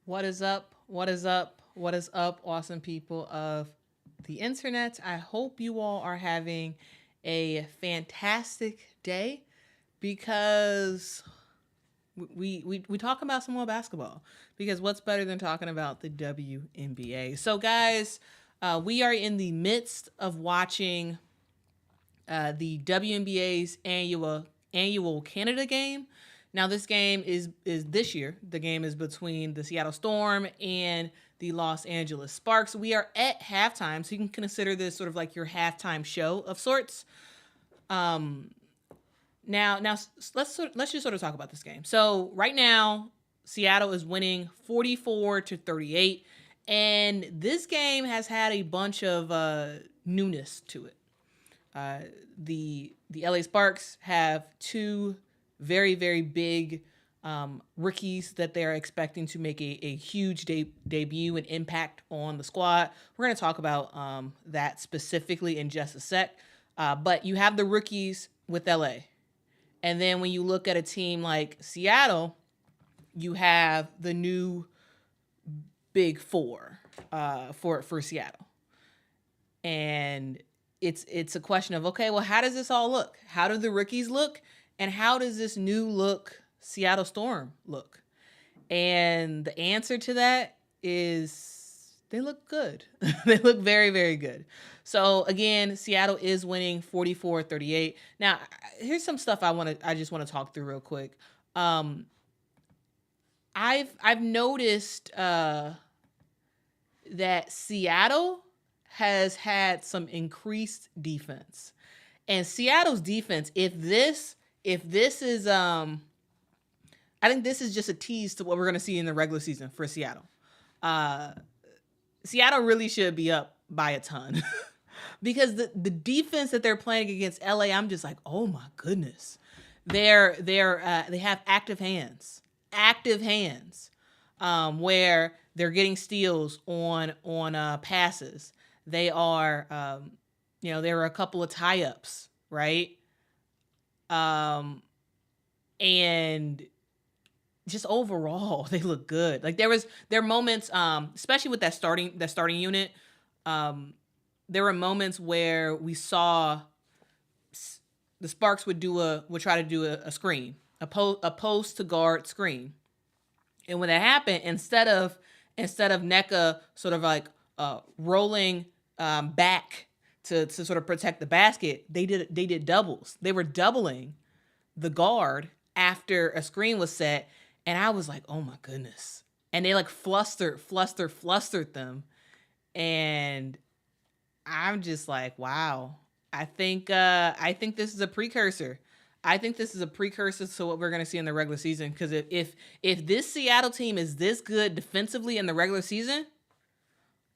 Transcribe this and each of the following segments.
What is up? What is up? What is up, awesome people of the internet? I hope you all are having a fantastic day because we talk about some more basketball because what's better than talking about the WNBA? So, guys, we are in the midst of watching the WNBA's annual Canada game. Now, this game is this year. The game is between the Seattle Storm and the Los Angeles Sparks. We are at halftime, so you can consider this sort of like your halftime show of sorts. Now let's just sort of talk about this game. So right now, Seattle is winning 44-38, and this game has had a bunch of newness to it. The LA Sparks have two very, very big rookies that they're expecting to make a huge debut and impact on the squad. We're going to talk about that specifically in just a sec. But you have the rookies with LA. And then when you look at a team like Seattle, you have the new big four for Seattle. And it's a question of, okay, well, how does this all look? How do the rookies look? And how does this new look Seattle Storm look? And the answer to that is they look good. They look very, very good. So again, Seattle is winning 44-38. Now, here's some stuff I just want to talk through real quick. I've noticed that Seattle has had some increased defense. And Seattle's defense, if this is I think this is just a tease to what we're going to see in the regular season for Seattle. Seattle really should be up by a ton because the defense that they're playing against LA, I'm just like, oh my goodness. They have active hands, where they're getting steals on passes. They are, there are a couple of tieups, right? And just overall, they look good. Like there are moments, especially with that starting unit. There were moments where we saw the Sparks would try to do a screen, a post to guard screen, and when that happened, instead of NECA sort of like rolling back to sort of protect the basket, they did doubles. They were doubling the guard after a screen was set, and I was like, oh my goodness. And they like flustered them. And I'm just like, wow. I think this is a precursor. I think this is a precursor to what we're going to see in the regular season. Because if this Seattle team is this good defensively in the regular season,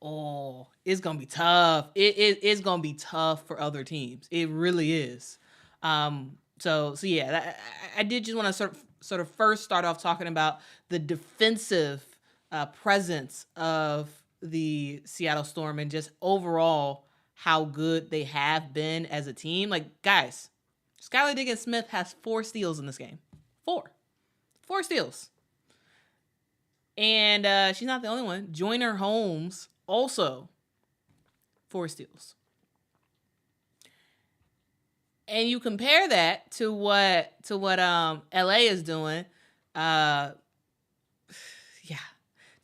oh, it's going to be tough. It's going to be tough for other teams. It really is. So yeah, I did just want to sort of first start off talking about the defensive presence of the Seattle Storm and just overall how good they have been as a team. Like, guys, Skylar Diggins-Smith has 4 steals in this game. 4 steals. And she's not the only one. Joyner Holmes also 4 steals. And you compare that to what LA is doing, yeah.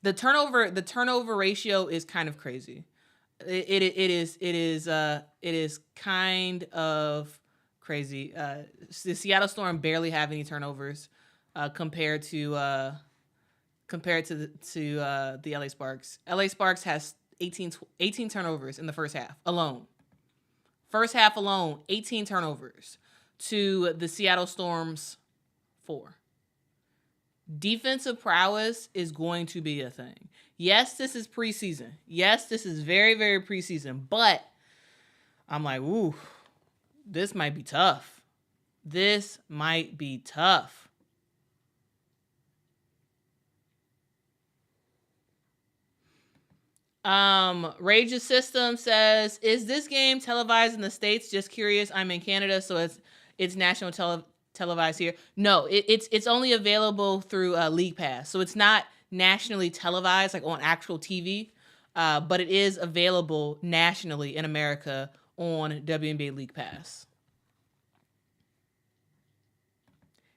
The turnover ratio is kind of crazy. It is kind of crazy. The Seattle Storm barely have any turnovers compared to the LA Sparks. LA Sparks has 18 turnovers in the first half alone. First half alone, 18 turnovers to the Seattle Storm's 4. Defensive prowess is going to be a thing. Yes, this is preseason. Yes, this is very, very preseason. But I'm like, ooh, this might be tough. This might be tough. Rage's System says, is this game televised in the States? Just curious. I'm in Canada, so it's national televised here. No, it's only available through League Pass. So it's not nationally televised, like on actual TV, but it is available nationally in America on WNBA League Pass.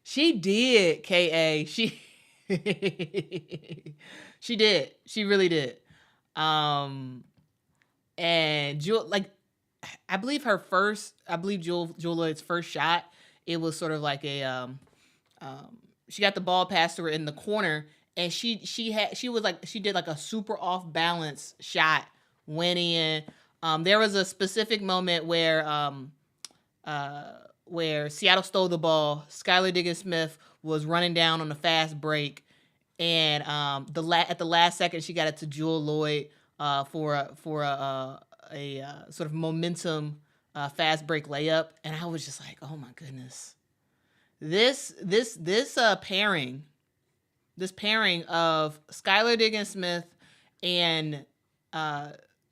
She did, KA. She did. She really did. And Jewel, like, I believe Jewel Lloyd's first shot, it was sort of like a she got the ball passed to her in the corner, and she did like a super off balance shot, went in. There was a specific moment where Seattle stole the ball. Skylar Diggins-Smith was running down on a fast break, and at the last second she got it to Jewel Lloyd for a sort of momentum fast break layup, and I was just like, oh my goodness, this pairing of Skylar Diggins-Smith and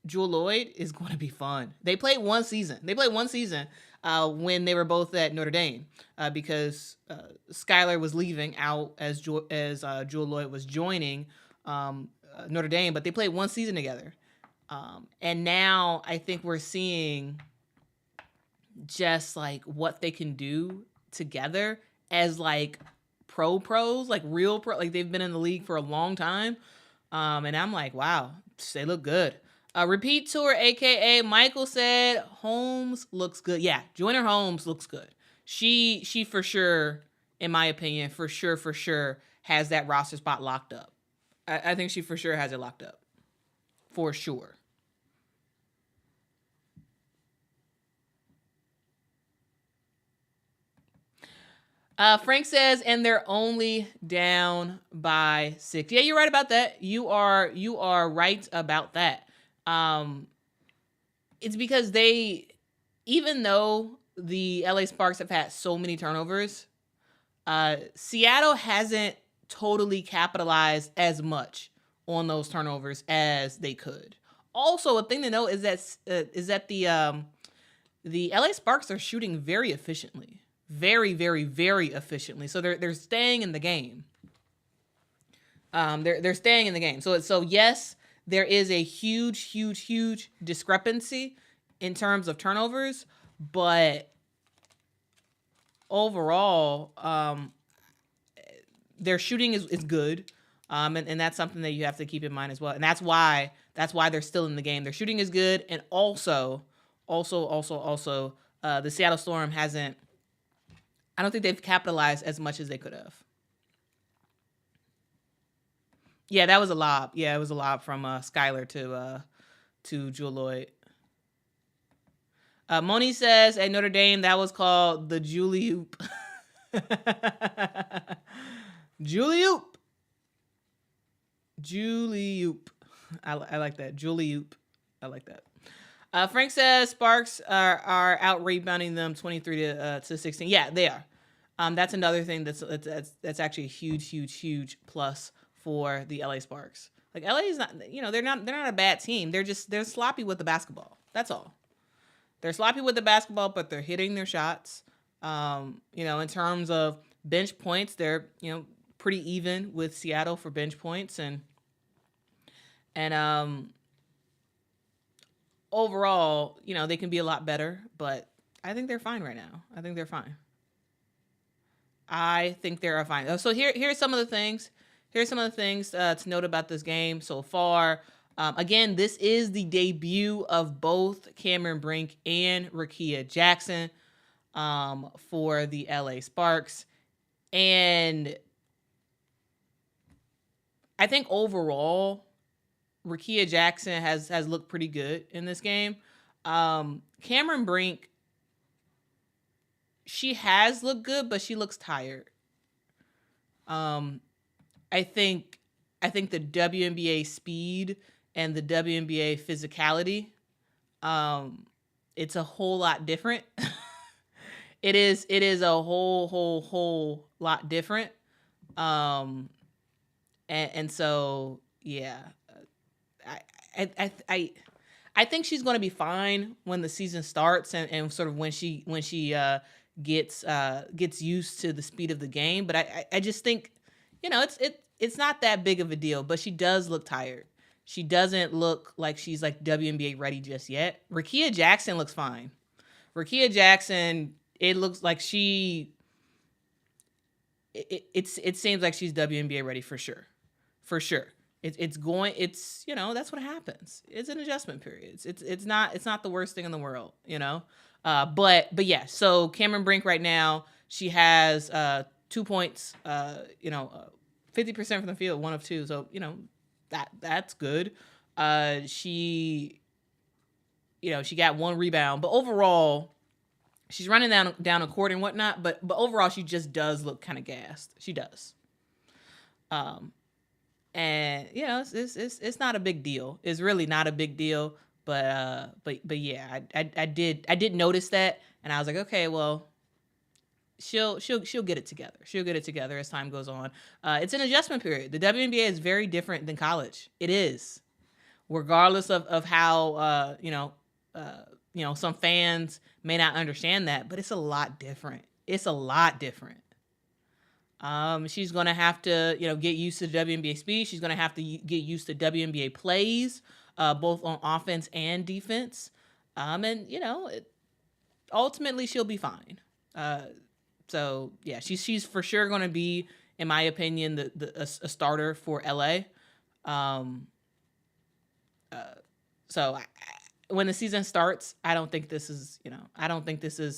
Jewel Lloyd is going to be fun. They played one season when they were both at Notre Dame, because Skylar was leaving out as Jewel Lloyd was joining Notre Dame, but they played one season together. And now I think we're seeing just like what they can do together as like pros, like real pro, like they've been in the league for a long time. And I'm like, wow, they look good. Repeat tour, aka Michael said Holmes looks good. Yeah, Joyner Holmes looks good. She for sure, in my opinion, for sure has that roster spot locked up. I think she for sure has it locked up. For sure. Frank says, and they're only down by 6. Yeah, you're right about that. You are right about that. It's because even though the LA Sparks have had so many turnovers, Seattle hasn't totally capitalized as much on those turnovers as they could. Also, a thing to note is that the LA Sparks are shooting very efficiently. Very, very, very efficiently. So they're staying in the game. They're staying in the game. So yes, there is a huge discrepancy in terms of turnovers, but overall, their shooting is good. And that's something that you have to keep in mind as well. And that's why they're still in the game. Their shooting is good, and also the Seattle Storm hasn't. I don't think they've capitalized as much as they could have. Yeah, that was a lob. Yeah, it was a lob from Skylar to Jewel Lloyd. Moni says at Notre Dame that was called the Julie-oop. Julie-oop. I like that. Julie-oop. I like that. Frank says Sparks are out rebounding them 23 to 16. Yeah, they are. That's another thing that's actually a huge plus for the LA Sparks. Like LA is not, they're not a bad team. They're sloppy with the basketball. That's all. They're sloppy with the basketball, but they're hitting their shots. In terms of bench points, they're pretty even with Seattle for bench points, and overall, they can be a lot better, but I think they're fine right now. I think they're fine. So here's some of the things. Here's some of the things to note about this game so far. Again, this is the debut of both Cameron Brink and Rickea Jackson for the LA Sparks. And I think overall, Rickea Jackson has looked pretty good in this game. Cameron Brink, she has looked good, but she looks tired. I think the WNBA speed and the WNBA physicality, it's a whole lot different. It is a whole lot different. And so yeah, I think she's going to be fine when the season starts and sort of when she gets used to the speed of the game. But I just think, it's not that big of a deal, but she does look tired. She doesn't look like she's like WNBA ready just yet. Rickea Jackson looks fine. Rickea Jackson, it looks like it seems like she's WNBA ready for sure. For sure. It's that's what happens. It's an adjustment period. It's not the worst thing in the world, but yeah, so Cameron Brink right now, she has 2 points, 50% from the field, 1 of 2. So, that's good. She got 1 rebound, but overall she's running down a court and whatnot, but overall she just does look kind of gassed. She does. And it's not a big deal. It's really not a big deal. But yeah, I did notice that, and I was like, okay, well, she'll get it together. She'll get it together as time goes on. It's an adjustment period. The WNBA is very different than college. It is, regardless of how some fans may not understand that, but it's a lot different. It's a lot different. She's going to have to, get used to the WNBA speed. She's going to have to get used to WNBA plays, both on offense and defense. Ultimately she'll be fine. So yeah, she's for sure going to be, in my opinion, a starter for LA. When the season starts, I don't think this is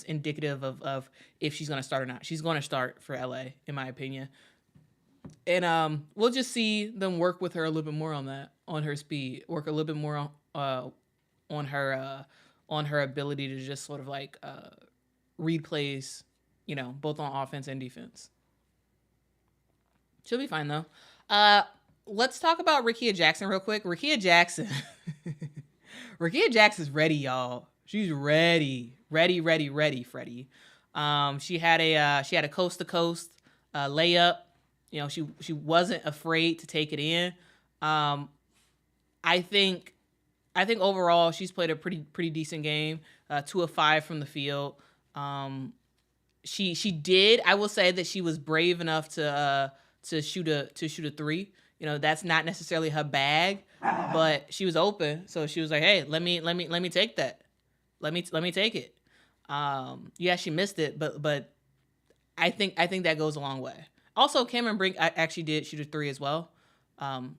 indicative of if she's going to start or not. She's going to start for LA, in my opinion. And we'll just see them work with her a little bit more on that, on her speed, work a little bit more on her ability to just sort of like read plays, both on offense and defense. She'll be fine though. Let's talk about Rickea Jackson real quick. Rickea Jackson. Rickea Jackson's ready, y'all. She's ready, Freddie. She had a coast to coast layup. She wasn't afraid to take it in. I think overall she's played a pretty decent game. 2 of 5 from the field. She did. I will say that she was brave enough to shoot a 3. That's not necessarily her bag, but she was open, so she was like, "Hey, let me take that. Let me take it." Yeah, she missed it, but I think that goes a long way. Also, Cameron Brink actually did shoot a 3 as well.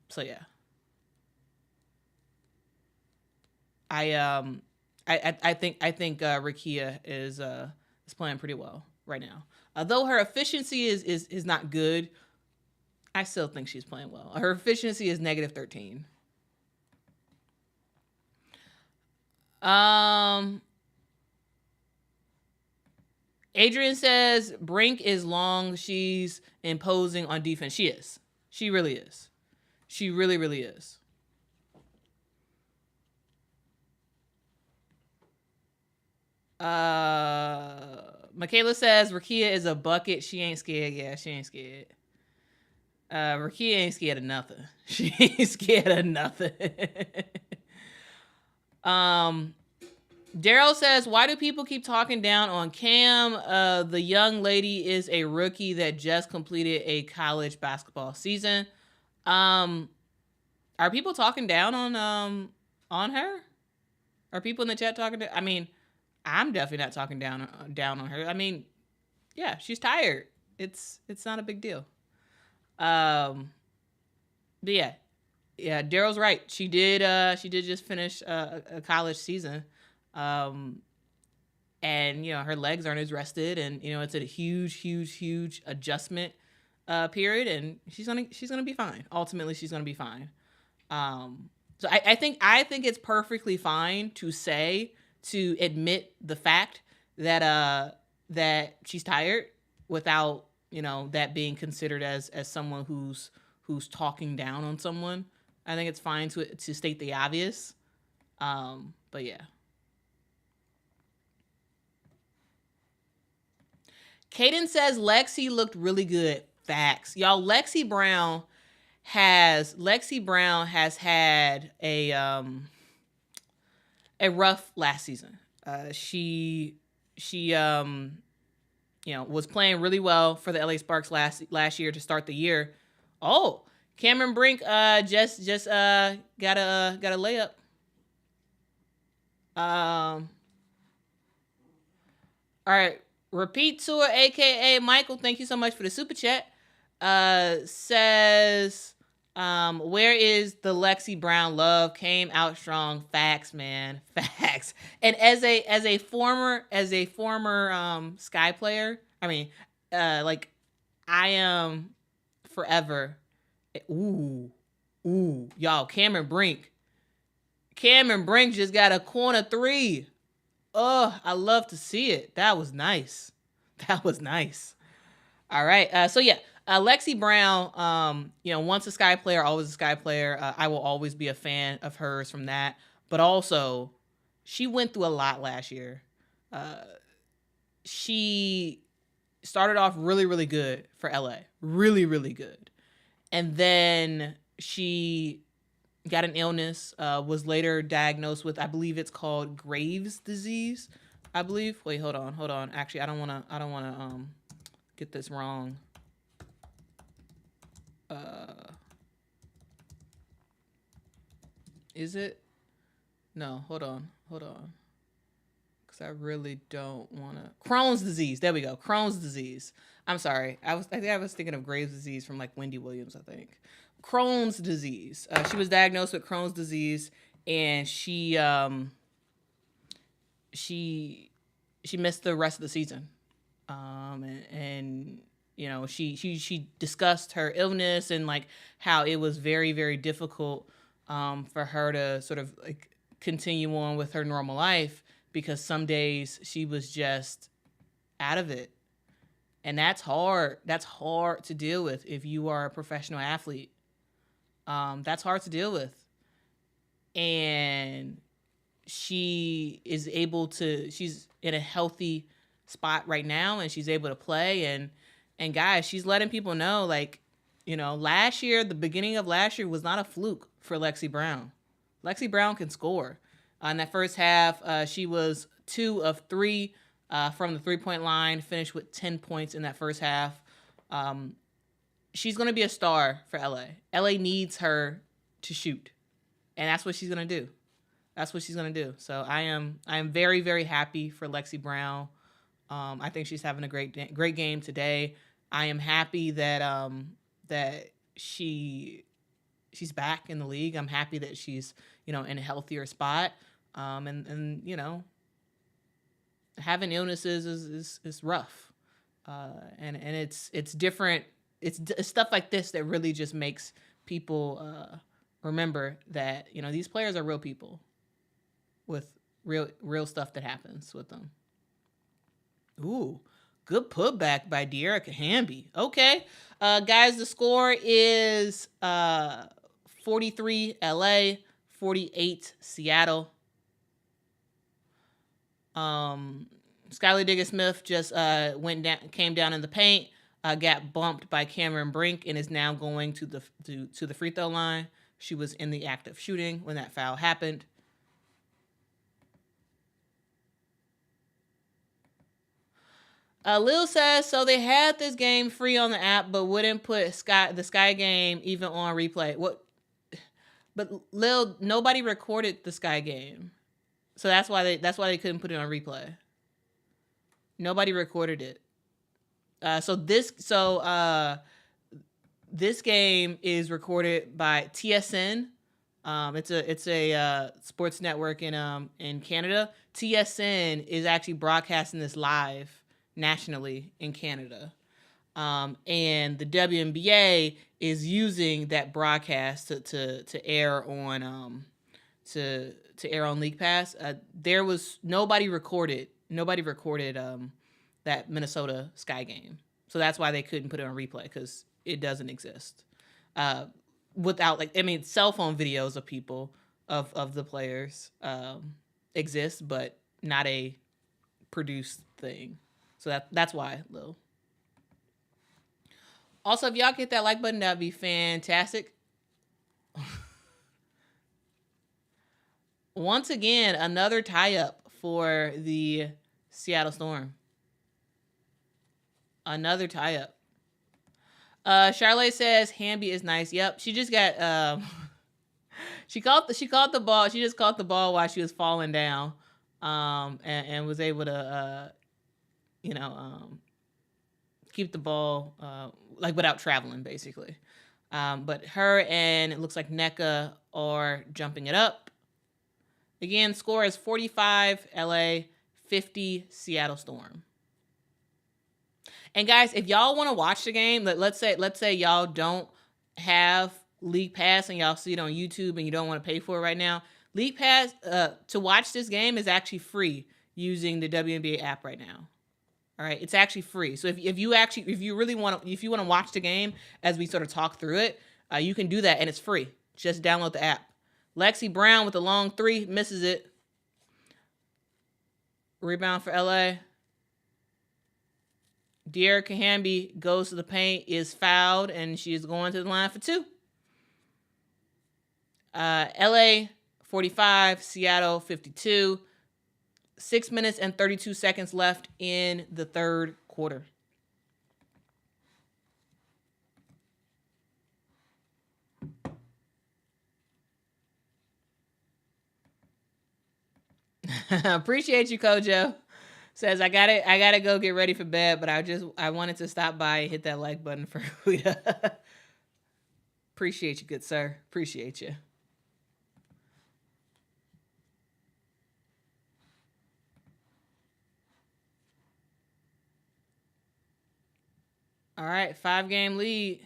So yeah. I think Rickea is playing pretty well right now. Though her efficiency is not good, I still think she's playing well. Her efficiency is -13. Adrian says Brink is long. She's imposing on defense. She is. She really is. She really, really is. Michaela says Rickea is a bucket. She ain't scared. Yeah, she ain't scared. Rickea ain't scared of nothing. She ain't scared of nothing. Daryl says, why do people keep talking down on Cam? The young lady is a rookie that just completed a college basketball season. Are people talking down on her? Are people in the chat talking to? I mean, I'm definitely not talking down on her. I mean, yeah, she's tired. It's not a big deal. But yeah, Daryl's right. She did just finish a college season, and her legs aren't as rested, and it's a huge adjustment period, and she's gonna be fine. Ultimately, she's gonna be fine. So I think it's perfectly fine to admit the fact that she's tired without that being considered as someone who's talking down on someone. I think it's fine to state the obvious. But yeah. Kaden says Lexi looked really good. Facts. Y'all, Lexi Brown has had a rough last season. She was playing really well for the LA Sparks last year to start the year. Oh, Cameron Brink just got a layup. All right. Repeat Tour, aka Michael, thank you so much for the super chat. Says, where is the Lexi Brown love? Came out strong. Facts, man. Facts. And as a former Sky player, I mean, like I am forever. Ooh, y'all, Cameron Brink. Cameron Brink just got a corner three. Oh, I love to see it. That was nice. That was nice. All right. So yeah, Lexi Brown. Once a Sky player, always a Sky player. I will always be a fan of hers from that. But also, she went through a lot last year. She started off really, really good for LA. Really, really good. And then she got an illness, was later diagnosed with, I believe it's called Graves' disease. I believe. Wait, hold on. Actually, I don't want to get this wrong. Is it? No, hold on. Because I really don't want to. Crohn's disease. There we go. Crohn's disease. I'm sorry. I think I was thinking of Graves' disease from like Wendy Williams, I think. Crohn's disease. She was diagnosed with Crohn's disease, and she missed the rest of the season. And she discussed her illness and like how it was very, very difficult for her to sort of like continue on with her normal life, because some days she was just out of it. And that's hard. That's hard to deal with if you are a professional athlete. That's hard to deal with. And she's in a healthy spot right now, and she's able to play. And guys, she's letting people know, like, last year, the beginning of last year was not a fluke for Lexi Brown. Lexi Brown can score. In that first half, she was 2 of 3 from the 3-point line, finished with 10 points in that first half. She's going to be a star for LA. LA needs her to shoot, and that's what she's going to do. So I am very, very happy for Lexi Brown. I think she's having a great game today. I am happy that she's back in the league. I'm happy that she's in a healthier spot. And having illnesses is rough. And it's different. It's stuff like this that really just makes people remember that these players are real people with real stuff that happens with them. Ooh, good putback by De'Erica Hamby. Okay, guys, the score is 43 LA, 48 Seattle. Skylar Diggins-Smith just came down in the paint, got bumped by Cameron Brink, and is now going to the free throw line. She was in the act of shooting when that foul happened. Lil says, so they had this game free on the app, but wouldn't put the Sky game even on replay. What? But Lil, nobody recorded the Sky game, so that's why they couldn't put it on replay. Nobody recorded it. So this game is recorded by TSN. It's a sports network in Canada. TSN is actually broadcasting this live nationally in Canada. And the WNBA is using that broadcast to air on to air on League Pass. There was nobody recorded that Minnesota Sky game, so that's why they couldn't put it on replay, because it doesn't exist. Without cell phone videos of people of the players exist, but not a produced thing. So that's why, Lil. Also, if y'all could hit that like button, that'd be fantastic. Once again, another tie-up for the Seattle Storm. Another tie-up. Charlotte says Hamby is nice. Yep, she just got she caught the ball. She just caught the ball while she was falling down, and was able to you know keep the ball like without traveling basically. But her and it looks like NECA are jumping it up. Again, score is 45 LA, 50 Seattle Storm. And guys, if y'all want to watch the game, let's say y'all don't have League Pass and y'all see it on YouTube and you don't want to pay for it right now. League Pass to watch this game is actually free using the WNBA app right now. All right, it's actually free. So if you really want to watch the game as we sort of talk through it, you can do that and it's free. Just download the app. Lexi Brown with a long three misses it. Rebound for LA. De'Erica Hamby goes to the paint, is fouled, and she is going to the line for two. LA 45, Seattle 52. 6 minutes and 32 seconds left in the third quarter. Appreciate you, Kojo. Says I gotta go get ready for bed, but I wanted to stop by and hit that like button for Quita. Appreciate you, good sir. Appreciate you. All right, 5-game lead.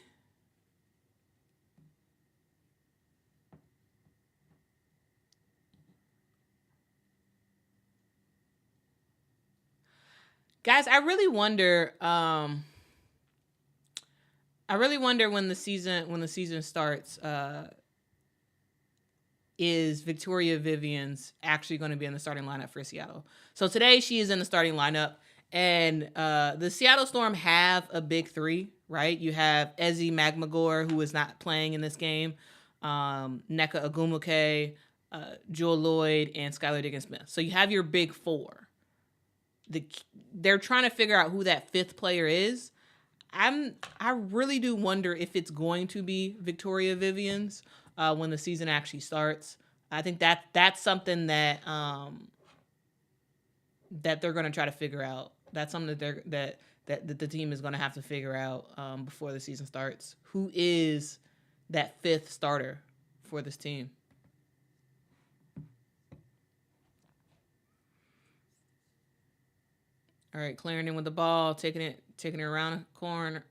Guys, I really wonder when the season starts, is Victoria Vivians actually going to be in the starting lineup for Seattle? So today she is in the starting lineup, and the Seattle Storm have a big three, right? You have Ezzy Magmagor, who is not playing in this game, Nneka Ogwumike, Jewel Lloyd, and Skylar Diggins-Smith. So you have your big four. They're trying to figure out who that fifth player is. I really do wonder if it's going to be Victoria Vivians when the season actually starts. I think that's something that they're going to try to figure out. That's something that the team is going to have to figure out before the season starts. Who is that fifth starter for this team? All right, Clarendon with the ball, taking it around the corner.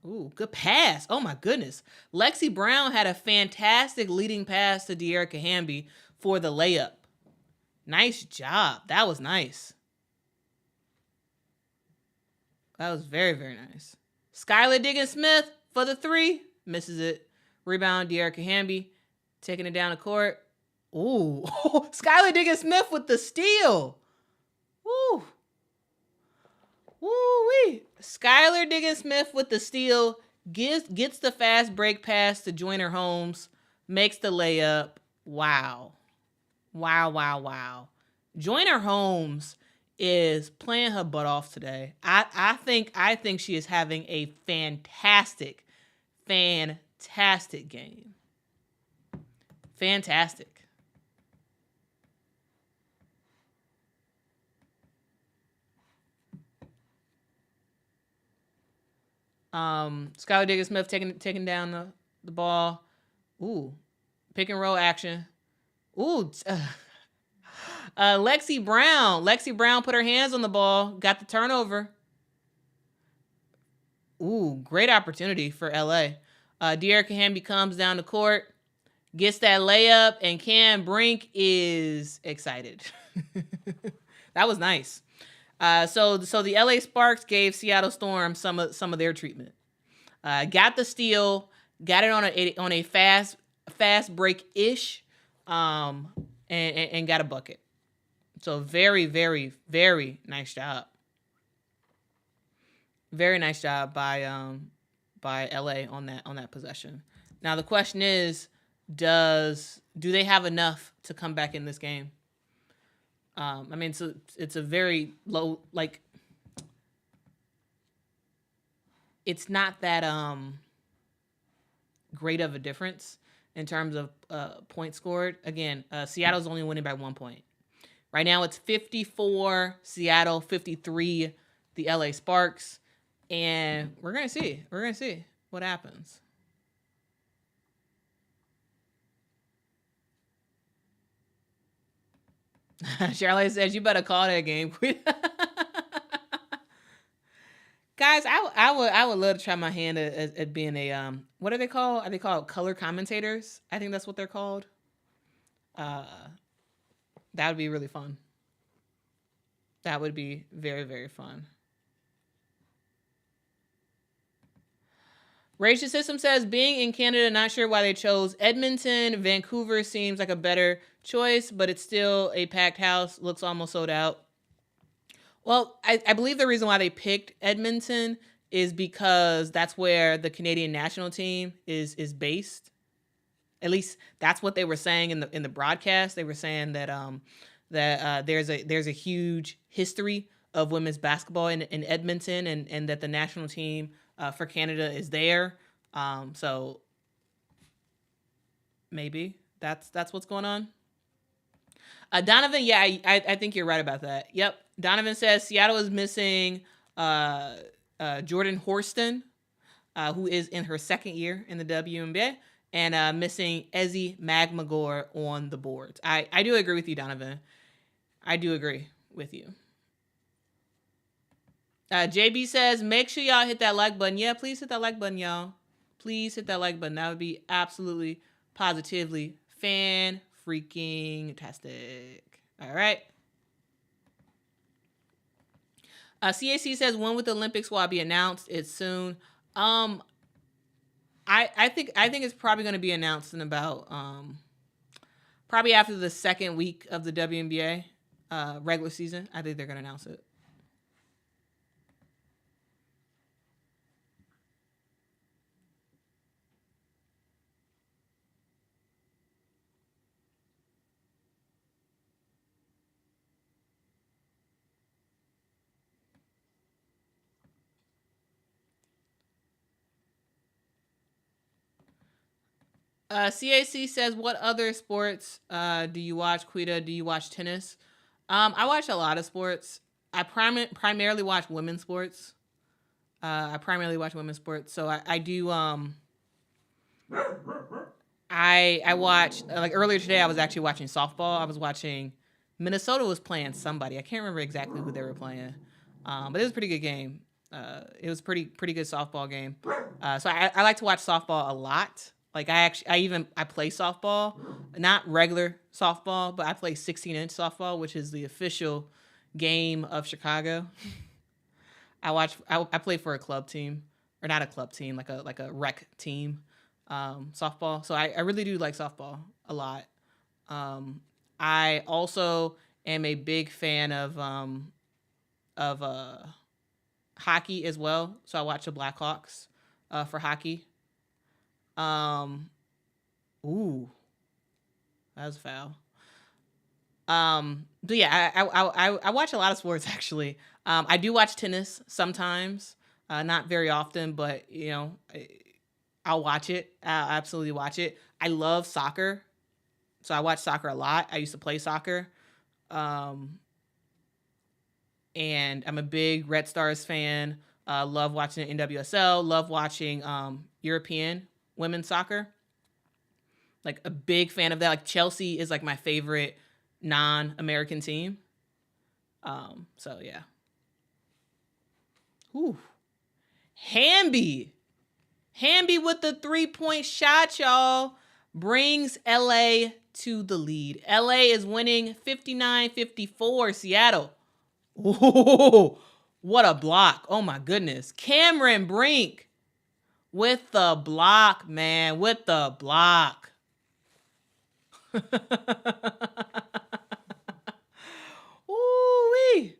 Ooh, good pass. Oh my goodness. Lexi Brown had a fantastic leading pass to De'Erica Hamby for the layup. Nice job. That was nice. That was very, very nice. Skylar Diggins-Smith for the three. Misses it. Rebound, De'Erica Hamby. Taking it down the court. Ooh. Skylar Diggins-Smith with the steal. Woo. Woo-wee. Skylar Diggins-Smith with the steal. Gets the fast break pass to Joyner Holmes. Makes the layup. Wow. Wow. Joyner Holmes is playing her butt off today. I think she is having a fantastic game. Fantastic. Skylar Diggins-Smith taking down the ball. Ooh, pick and roll action. Ooh, Lexi Brown put her hands on the ball, got the turnover. Ooh, great opportunity for LA. De'Erica Hamby comes down the court, gets that layup, and Cam Brink is excited. That was nice. So the LA Sparks gave Seattle Storm some of their treatment. Got the steal, got it on a fast break ish, and got a bucket. So very, very, very nice job. Very nice job by LA on that possession. Now the question is, do they have enough to come back in this game? I mean, it's a very low, like, it's not that great of a difference in terms of points scored. Again, Seattle's only winning by 1 point. Right now it's 54 Seattle, 53 the LA Sparks. And we're going to see. We're going to see what happens. Charlotte says, you better call that game. Guys, I would love to try my hand at being a what are they called? Are they called color commentators? I think that's what they're called. That would be really fun. That would be very, very fun. Rachel System says, being in Canada, not sure why they chose Edmonton. Vancouver seems like a better choice, but it's still a packed house. Looks almost sold out. Well, I believe the reason why they picked Edmonton is because that's where the Canadian national team is based. At least that's what they were saying in the broadcast. They were saying that there's a huge history of women's basketball in Edmonton, and that the national team for Canada is there. So maybe that's what's going on. Donovan, yeah, I think you're right about that. Yep. Donovan says Seattle is missing Jordan Horston, who is in her second year in the WNBA, and missing Ezzy Magmagor on the boards. I do agree with you, Donovan. I do agree with you. JB says, make sure y'all hit that like button. Yeah, please hit that like button, y'all. Please hit that like button. That would be absolutely, positively fan-freaking-tastic. All right. CAC says, when will the Olympics will be announced? It's soon. I think it's probably going to be announced in about probably after the second week of the WNBA regular season. I think they're going to announce it. CAC says, what other sports do you watch, Quita? Do you watch tennis? I watch a lot of sports. I primarily watch women's sports. So I do. I watch, like earlier today, I was actually watching softball. I was watching, Minnesota was playing somebody. I can't remember exactly who they were playing. But it was a pretty good game. It was pretty good softball game. So I like to watch softball a lot. Like I play softball, not regular softball, but I play 16-inch softball, which is the official game of Chicago. I play for a club team, or not a club team, like a rec team, softball. So I really do like softball a lot. I also am a big fan of hockey as well. So I watch the Blackhawks for hockey. Ooh, that was foul. But yeah, I watch a lot of sports actually. I do watch tennis sometimes, not very often, but I'll watch it. I'll absolutely watch it. I love soccer, so I watch soccer a lot. I used to play soccer, and I'm a big Red Stars fan. Love watching NWSL. Love watching European women's soccer. Like a big fan of that. Like Chelsea is like my favorite non-American team. So yeah. Ooh. Hamby with the 3-point shot, y'all, brings LA to the lead. LA is winning 59-54. Seattle. Ooh, what a block. Oh my goodness. Cameron Brink with the block, man. With the block. Ooh-wee.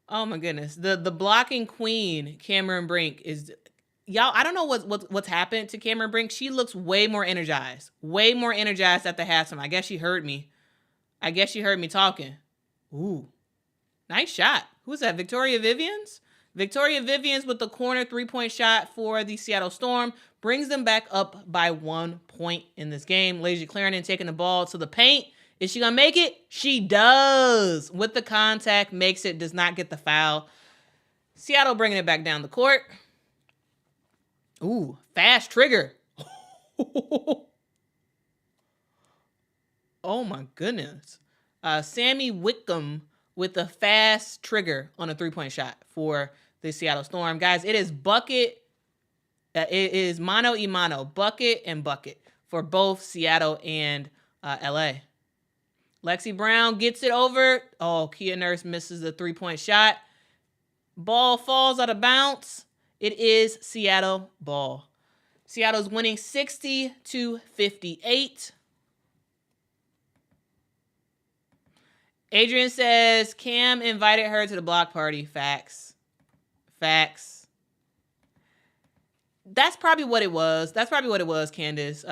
Oh my goodness. The blocking queen, Cameron Brink, is, y'all, I don't know what's happened to Cameron Brink. She looks way more energized. Way more energized at the halftime. I guess she heard me. talking. Ooh. Nice shot. Who's that? Victoria Vivians? Victoria Vivians with the corner 3-point shot for the Seattle Storm brings them back up by 1 point in this game. Lazy Clarendon taking the ball to the paint. Is she going to make it? She does. With the contact, makes it, does not get the foul. Seattle bringing it back down the court. Ooh, fast trigger. Oh my goodness. Sammy Wickham with a fast trigger on a 3-point shot for the Seattle Storm. Guys, it is bucket. It is mano y mano, bucket and bucket for both Seattle and LA. Lexi Brown gets it over. Oh, Kia Nurse misses the 3-point shot. Ball falls out of bounds. It is Seattle ball. Seattle's winning 60-58. Adrian says Cam invited her to the block party. Facts. That's probably what it was. Candace.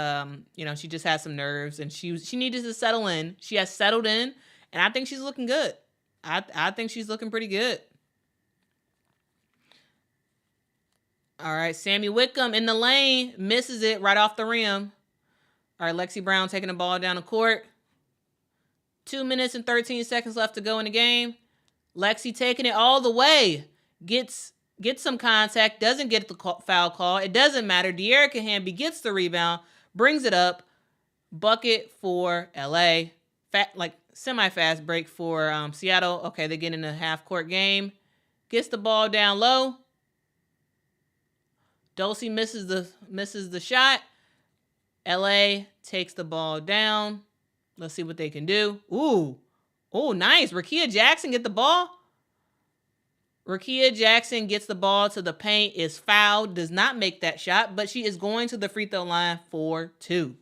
She just had some nerves and she needed to settle in. She has settled in, and I think she's looking good. I think she's looking pretty good. All right, Sammy Wickham in the lane, misses it right off the rim. All right, Lexi Brown taking the ball down the court. 2 minutes and 13 seconds left to go in the game. Lexi taking it all the way. Gets some contact, doesn't get the foul call. It doesn't matter. De'Erica Hamby gets the rebound, brings it up. Bucket for LA. Semi-fast break for Seattle. Okay, they get in a half-court game. Gets the ball down low. Dulcie misses the shot. LA takes the ball down. Let's see what they can do. Ooh, nice. Rickea Jackson get the ball. Rickea Jackson gets the ball to the paint, is fouled, does not make that shot, but she is going to the free throw line for 2.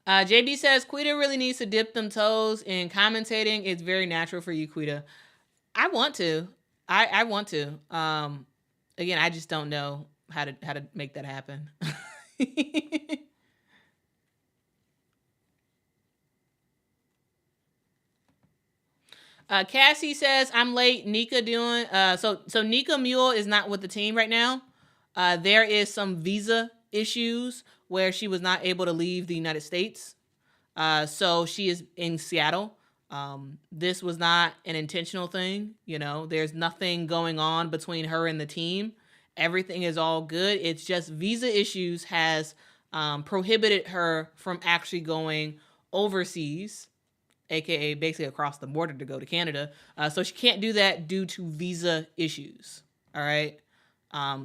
JB says, Quita really needs to dip them toes in commentating. It's very natural for you, Quita. I want to. I want to. Again, I just don't know how to make that happen. Cassie says, I'm late. Nika doing... So Nika Mule is not with the team right now. There is some visa issues where she was not able to leave the United States. So she is in Seattle. This was not an intentional thing. There's nothing going on between her and the team. Everything is all good. It's just visa issues has prohibited her from actually going overseas, aka basically across the border to go to Canada. So she can't do that due to visa issues. All right.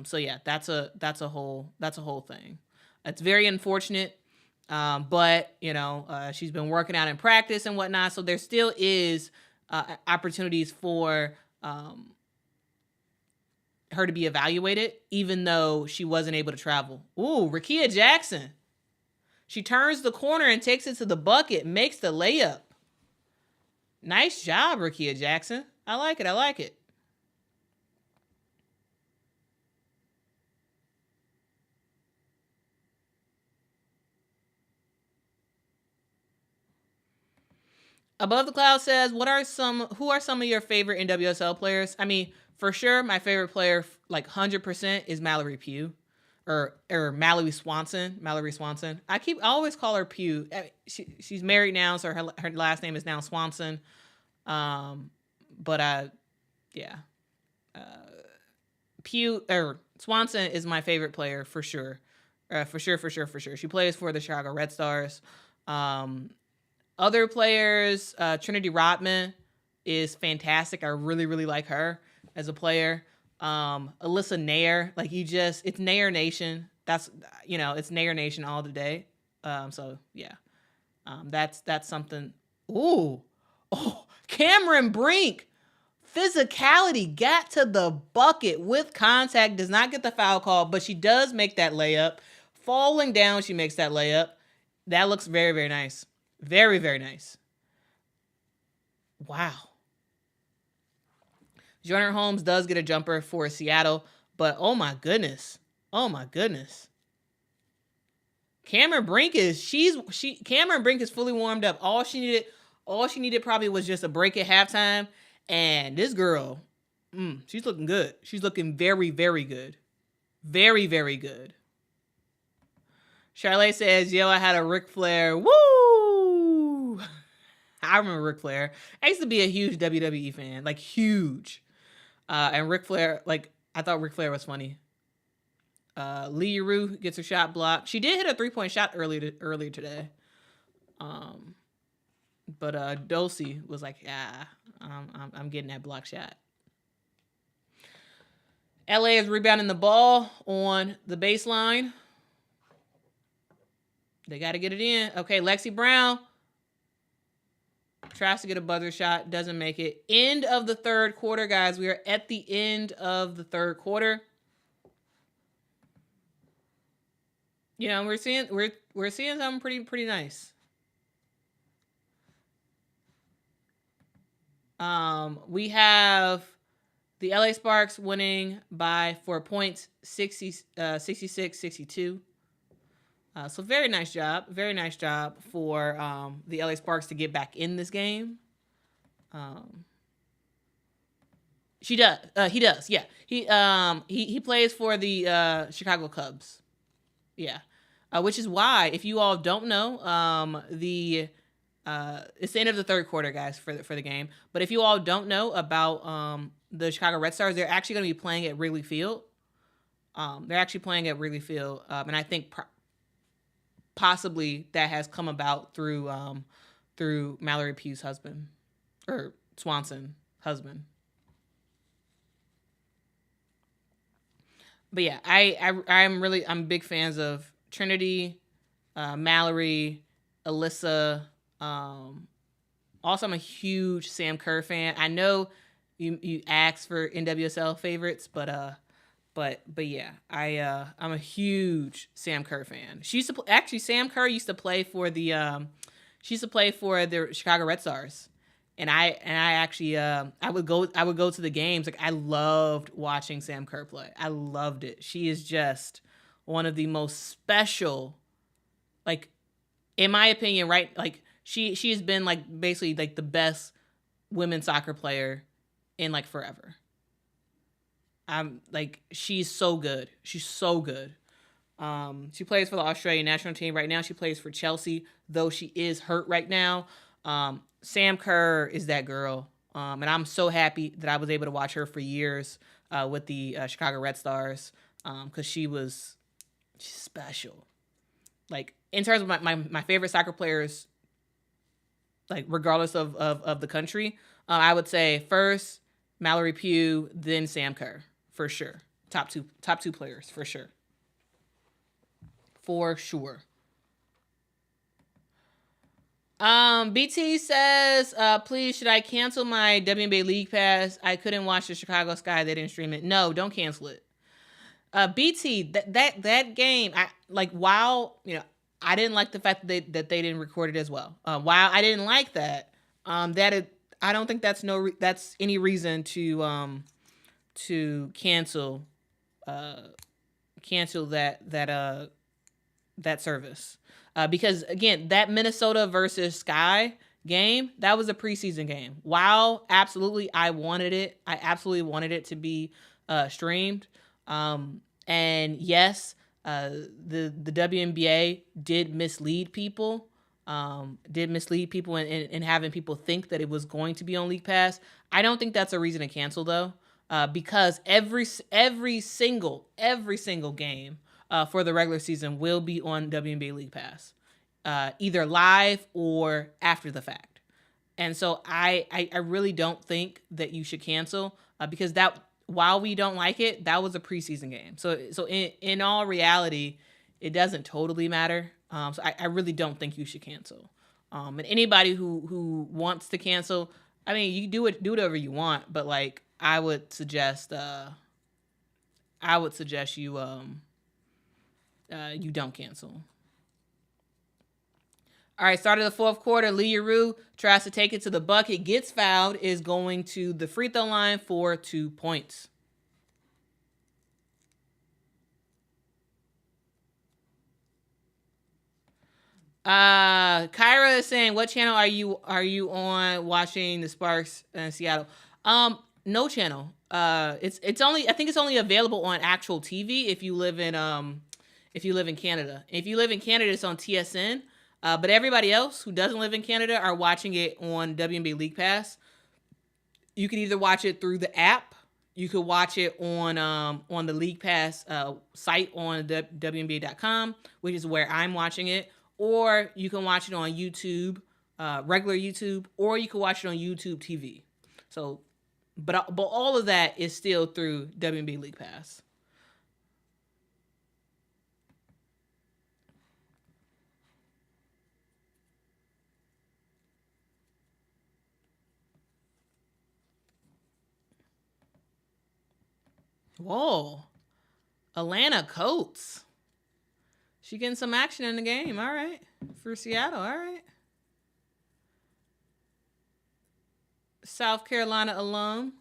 So yeah, that's a whole thing. It's very unfortunate. But she's been working out in practice and whatnot. So there still is opportunities for her to be evaluated, even though she wasn't able to travel. Ooh, Rickea Jackson. She turns the corner and takes it to the bucket, makes the layup. Nice job, Rickea Jackson. I like it. Above the Cloud says, who are some of your favorite NWSL players? I mean, for sure, my favorite player, 100%, is Mallory Pugh, or Mallory Swanson. I always call her Pugh. She's married now, so her last name is now Swanson. Pugh or Swanson is my favorite player for sure. For sure. She plays for the Chicago Red Stars. Other players, Trinity Rodman is fantastic. I really, really like her as a player. Alyssa Nair, it's Nair Nation. That's, it's Nair Nation all the day. So yeah, that's something. Ooh, Cameron Brink, physicality, got to the bucket with contact, does not get the foul call, but she does make that layup. Falling down, she makes that layup. That looks very, very nice. Very, very nice. Wow. Jordan Holmes does get a jumper for Seattle, but oh my goodness. Cameron Brink is fully warmed up. All she needed probably was just a break at halftime. And this girl, she's looking good. She's looking very, very good. Very, very good. Charlotte says, yo, I had a Ric Flair. Woo! I remember Ric Flair. I used to be a huge WWE fan. Like, huge. And Ric Flair, like, I thought Ric Flair was funny. Lee Rue gets her shot blocked. She did hit a 3-point shot earlier today. But Dulcie was like, yeah, I'm getting that block shot. LA is rebounding the ball on the baseline. They got to get it in. Okay, Lexi Brown tries to get a buzzer shot, doesn't make it. End of the third quarter, guys. We are at the end of the third quarter. You know, we're seeing something pretty nice. We have the LA Sparks winning by 4 points, 66-62. So very nice job for the LA Sparks to get back in this game. He does, yeah. He plays for the Chicago Cubs. Yeah. Which is why, if you all don't know, it's the end of the third quarter, guys, for the game. But if you all don't know about the Chicago Red Stars, they're actually going to be playing at Wrigley Field. And I think possibly that has come about through Mallory Pugh's husband, or Swanson husband. But yeah, I'm big fans of Trinity, Mallory, Alyssa. Also, I'm a huge Sam Kerr fan. I know you asked for NWSL favorites, but yeah, I'm a huge Sam Kerr fan. Sam Kerr used to play for the Chicago Red Stars, and I actually I would go to the games. Like, I loved watching Sam Kerr play. I loved it. She is just one of the most special, like, in my opinion, right? Like, she has been, like, basically, like, the best women's soccer player in, like, forever. Like, she's so good. She's so good. She plays for the Australian national team right now. She plays for Chelsea, though she is hurt right now. Sam Kerr is that girl. And I'm so happy that I was able to watch her for years with the Chicago Red Stars, because she's special. Like, in terms of my favorite soccer players, like, regardless of the country, I would say first Mallory Pugh, then Sam Kerr, for sure. Top two players, for sure. For sure. BT says, please, should I cancel my WNBA League Pass? I couldn't watch the Chicago Sky. They didn't stream it. No, don't cancel it. BT, that game, while, you know, I didn't like the fact that they didn't record it as well. While I didn't like that, I don't think that's any reason to cancel that service. Because, again, that Minnesota versus Sky game, that was a preseason game. While absolutely I absolutely wanted it to be streamed. And yes, the WNBA did mislead people. In having people think that it was going to be on League Pass. I don't think that's a reason to cancel, though, because every single game for the regular season will be on WNBA League Pass, either live or after the fact. And so I really don't think that you should cancel, because that, while we don't like it, that was a preseason game. So in all reality, it doesn't totally matter. So I really don't think you should cancel. And anybody who wants to cancel, I mean, you do whatever you want, but, like, I would suggest you you don't cancel. All right, start of the fourth quarter. Lee Rue tries to take it to the bucket, gets fouled, is going to the free throw line for 2 points. Kyra is saying, what channel are you on watching the Sparks in Seattle? No channel. It's only, I think it's only available on actual TV if you live in Canada. If you live in Canada, it's on TSN. But everybody else who doesn't live in Canada are watching it on WNBA League Pass. You can either watch it through the app. You could watch it on the League Pass site on WNBA.com, which is where I'm watching it. Or you can watch it on YouTube, regular YouTube, or you can watch it on YouTube TV. So, but all of that is still through WNBA League Pass. Whoa, Alana Coates. She getting some action in the game. All right, for Seattle. All right. South Carolina alum.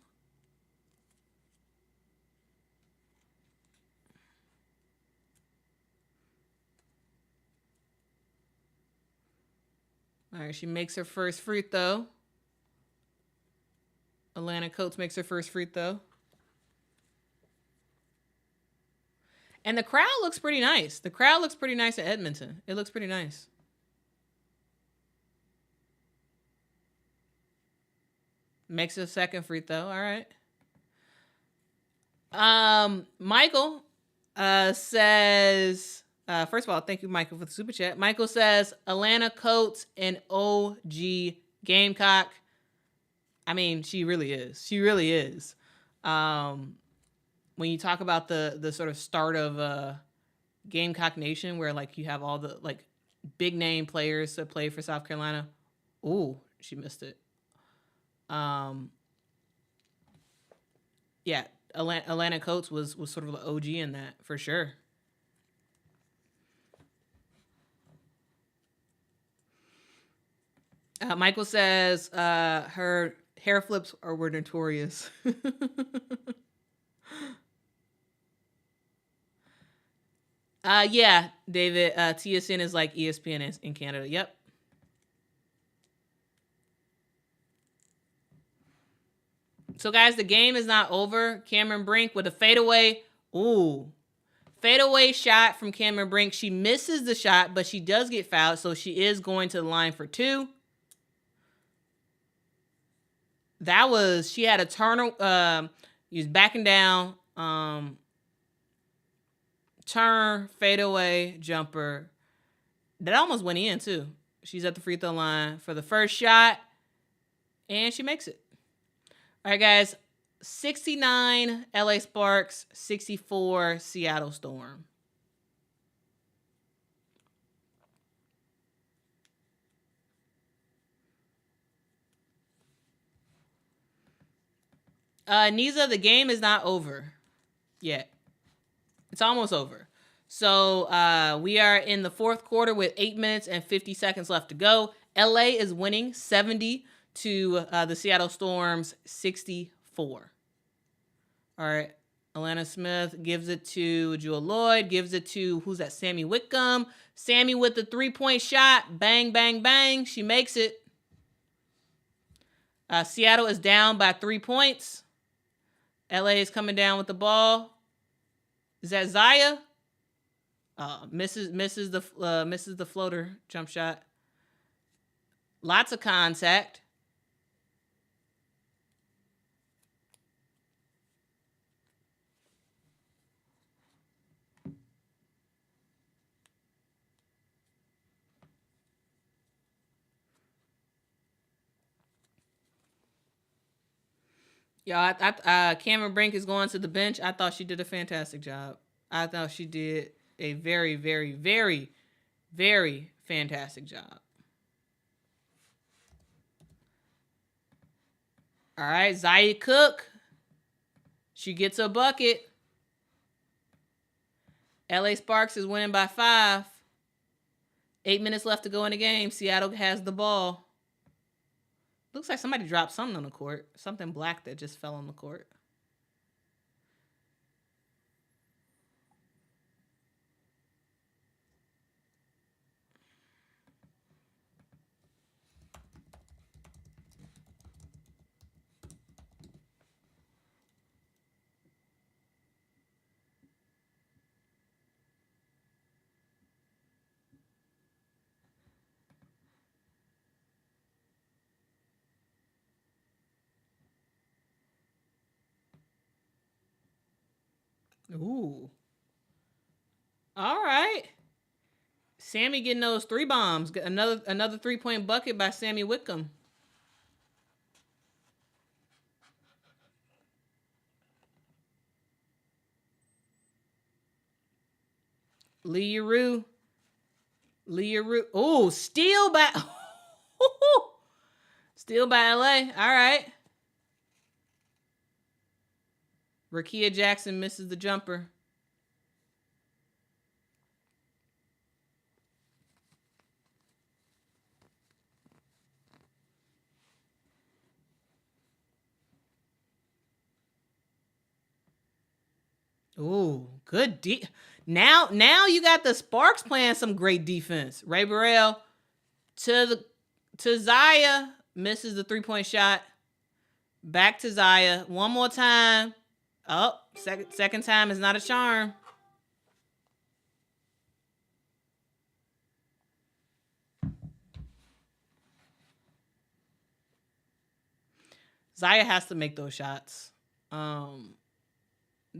All right, she makes her first free throw. Alana Coates makes her first free throw. And the crowd looks pretty nice. The crowd looks pretty nice at Edmonton. It looks pretty nice. Makes a second free throw. All right. Michael says, first of all, thank you, Michael, for the super chat. Michael says, Alana Coates, an OG Gamecock. I mean, she really is. She really is. When you talk about the sort of start of Gamecock Nation, where like you have all the like big name players that play for South Carolina. Ooh, she missed it. Yeah, Alana Coates was sort of the OG in that for sure. Michael says her hair flips were notorious. Yeah, David. TSN is like ESPN in Canada. Yep. So, guys, the game is not over. Cameron Brink with a fadeaway. Ooh. Fadeaway shot from Cameron Brink. She misses the shot, but she does get fouled, so she is going to the line for two. That was, she had a turn. He was backing down. Turn, fadeaway, jumper. That almost went in, too. She's at the free throw line for the first shot, and she makes it. All right, guys. 69 LA Sparks, 64 Seattle Storm. Niza, the game is not over yet. It's almost over. So we are in the fourth quarter with 8 minutes and 50 seconds left to go. LA is winning 70 to the Seattle Storm's 64. All right. Alana Smith gives it to Jewel Lloyd, gives it to, who's that, Sammy Whitcomb. Sammy with the three-point shot. Bang, bang, bang. She makes it. Seattle is down by 3 points. LA is coming down with the ball. Is that Zaya? Misses the floater jump shot. Lots of contact. Yeah, Cameron Brink is going to the bench. I thought she did a fantastic job. I thought she did a very, very, very, very fantastic job. All right, Zaya Cook. She gets a bucket. LA Sparks is winning by 5. 8 minutes left to go in the game. Seattle has the ball. Looks like somebody dropped something on the court. Something black that just fell on the court. Ooh. All right. Sammy getting those 3 bombs. Another 3-point bucket by Sammy Wickham. Lee Rue. Oh, steal by steal by LA. All right. Rickea Jackson misses the jumper. Ooh, good now you got the Sparks playing some great defense. Ray Burrell to Zaya, misses the 3-point shot. Back to Zaya one more time. Oh, second time is not a charm. Zaya has to make those shots.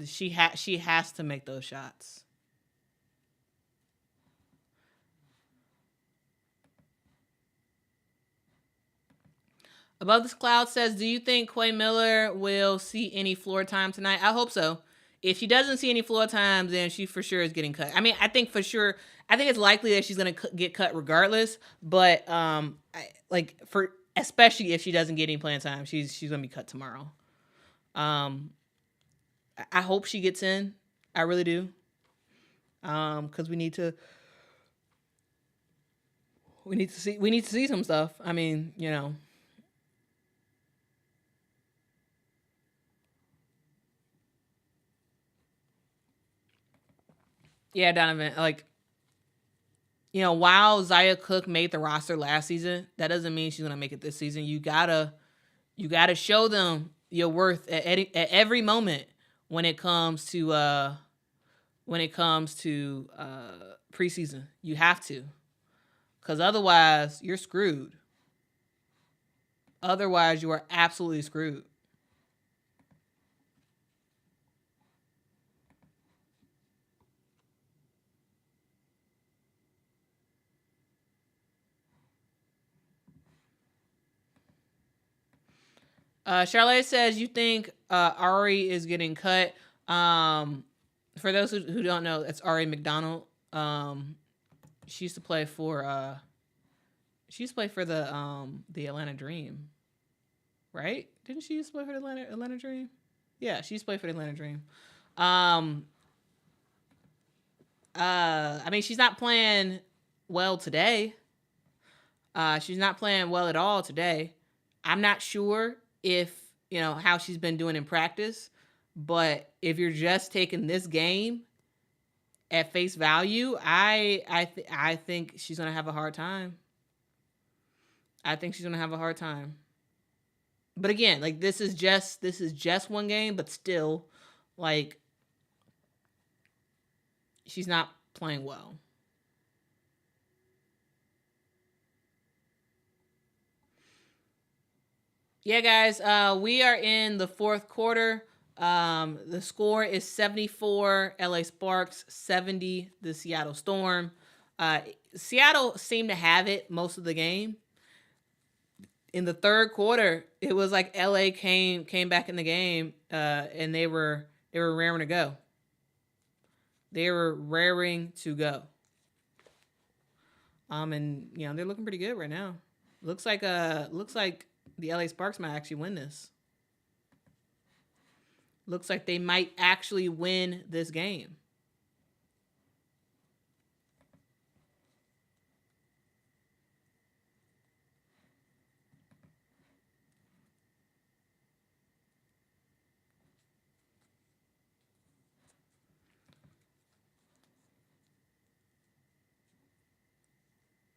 She has to make those shots. Above this cloud says, do you think Quay Miller will see any floor time tonight? I hope so. If she doesn't see any floor time, then she for sure is getting cut. I mean, I think it's likely that she's going to get cut regardless. But especially if she doesn't get any playing time, she's going to be cut tomorrow. I hope she gets in. I really do. Because we need to see some stuff. I mean, you know. Yeah, Donovan, while Zaya Cook made the roster last season, that doesn't mean she's going to make it this season. You gotta show them your worth at every moment when it comes to preseason. You have to, because otherwise you're screwed. Otherwise, you are absolutely screwed. Charlotte says, you think Ari is getting cut. For those who don't know, that's Ari McDonald. She used to play for the Atlanta Dream, right? Didn't she used to play for the Atlanta Dream? Yeah, she used to play for the Atlanta Dream. I mean, she's not playing well today. She's not playing well at all today. I'm not sure if how she's been doing in practice, but if you're just taking this game at face value, I think she's gonna have a hard time. I think she's gonna have a hard time. But again, this is just one game, but still, she's not playing well. Yeah, guys, we are in the fourth quarter. The score is 74 LA Sparks, 70 the Seattle Storm. Seattle seemed to have it most of the game. In the third quarter, it was like LA came back in the game, and they were raring to go. They were raring to go. And they're looking pretty good right now. Looks like the LA Sparks might actually win this. Looks like they might actually win this game.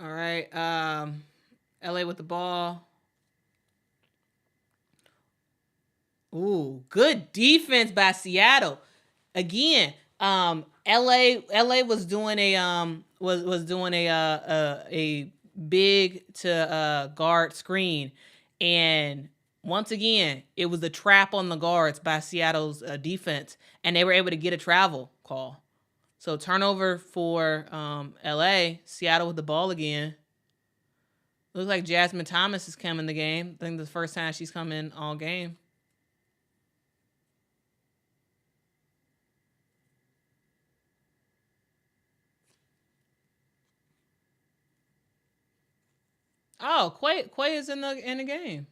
All right. LA with the ball. Ooh, good defense by Seattle. Again, LA was doing a big to guard screen, and Once again, it was a trap on the guards by Seattle's defense, and they were able to get a travel call. So turnover for LA. Seattle with the ball again. Looks like Jasmine Thomas has come in the game. I think the first time she's come in all game. Oh, Quay is in the game.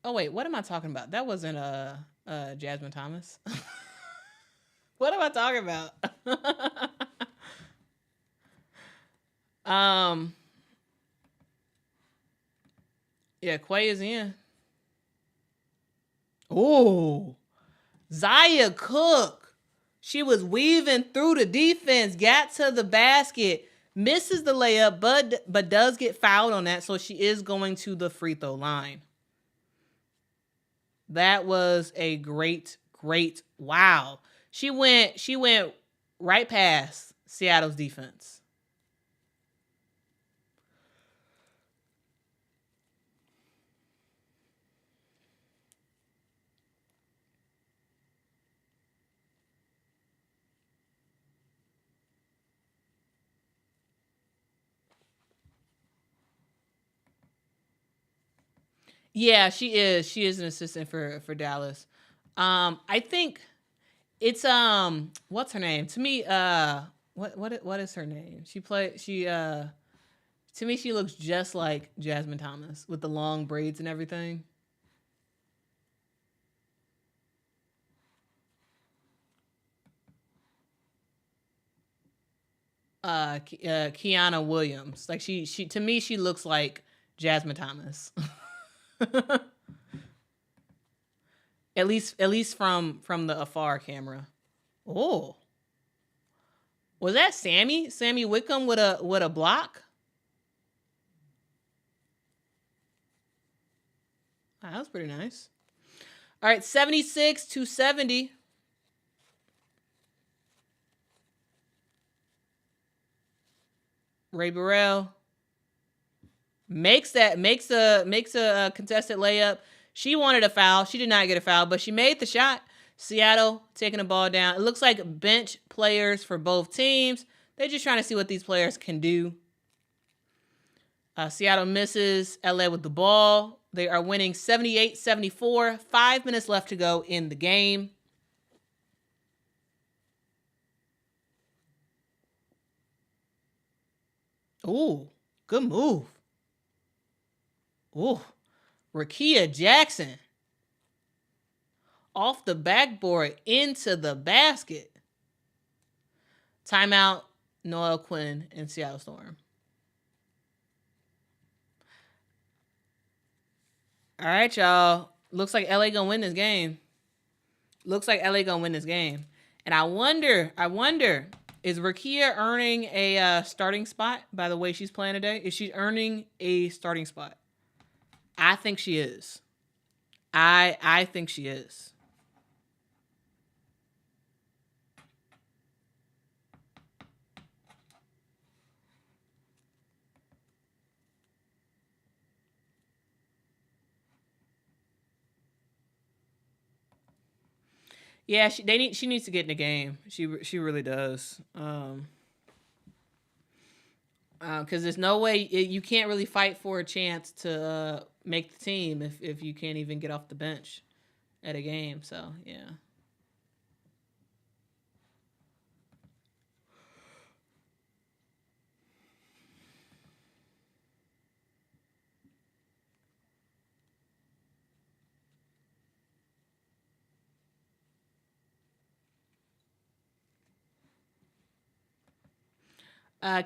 Oh wait, what am I talking about? That wasn't Jasmine Thomas. What am I talking about? Yeah, Quay is in. Oh, Zaya Cook. She was weaving through the defense, got to the basket, misses the layup, but does get fouled on that, so she is going to the free throw line. That was a great wow. She went right past Seattle's defense. Yeah, she is. She is an assistant for Dallas. I think it's what's her name? To me, what is her name? To me she looks just like Jasmine Thomas with the long braids and everything. Kiana Williams. Like she to me she looks like Jasmine Thomas. At least from the afar camera. Oh. Was that Sammy? Sammy Wickham with a block? Oh, that was pretty nice. All right, 76-70. Ray Burrell makes a contested layup. She wanted a foul. She did not get a foul, but she made the shot. Seattle taking the ball down. It looks like bench players for both teams. They're just trying to see what these players can do. Seattle misses LA with the ball. They are winning 78-74. 5 minutes left to go in the game. Ooh, good move. Ooh, Rickea Jackson. Off the backboard into the basket. Timeout, Noel Quinn and Seattle Storm. All right, y'all. Looks like LA gonna win this game. And I wonder, is Rickea earning a starting spot by the way she's playing today? Is she earning a starting spot? I think she is. I think she is. Yeah, she needs to get in the game. She really does. Because there's no way you can't really fight for a chance to make the team if you can't even get off the bench at a game. So yeah.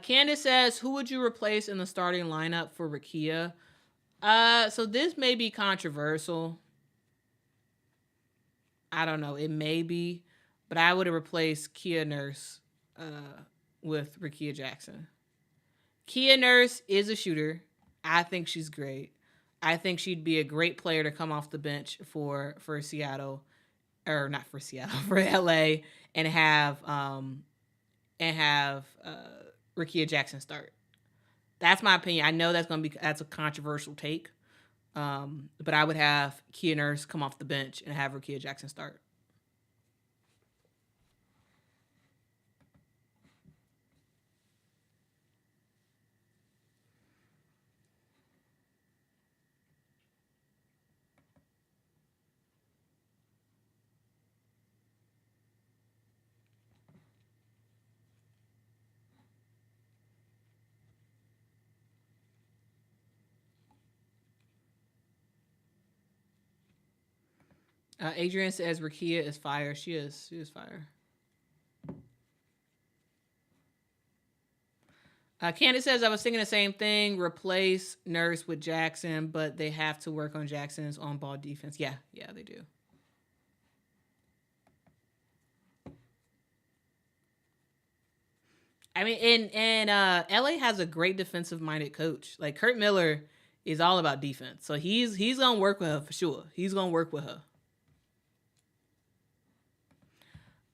Candace says, who would you replace in the starting lineup for Rickea? So this may be controversial. I don't know. It may be. But I would have replaced Kia Nurse with Rickea Jackson. Kia Nurse is a shooter. I think she's great. I think she'd be a great player to come off the bench for Seattle. Or not for Seattle, for LA. And have and have Rickea Jackson start. That's my opinion. I know that's a controversial take, but I would have Kia Nurse come off the bench and have Rickea Jackson start. Adrian says Rickea is fire. She is. She is fire. Candace says, I was thinking the same thing. Replace Nurse with Jackson, but they have to work on Jackson's on-ball defense. Yeah, they do. I mean, and LA has a great defensive-minded coach. Like, Kurt Miller is all about defense. So he's going to work with her for sure. He's going to work with her.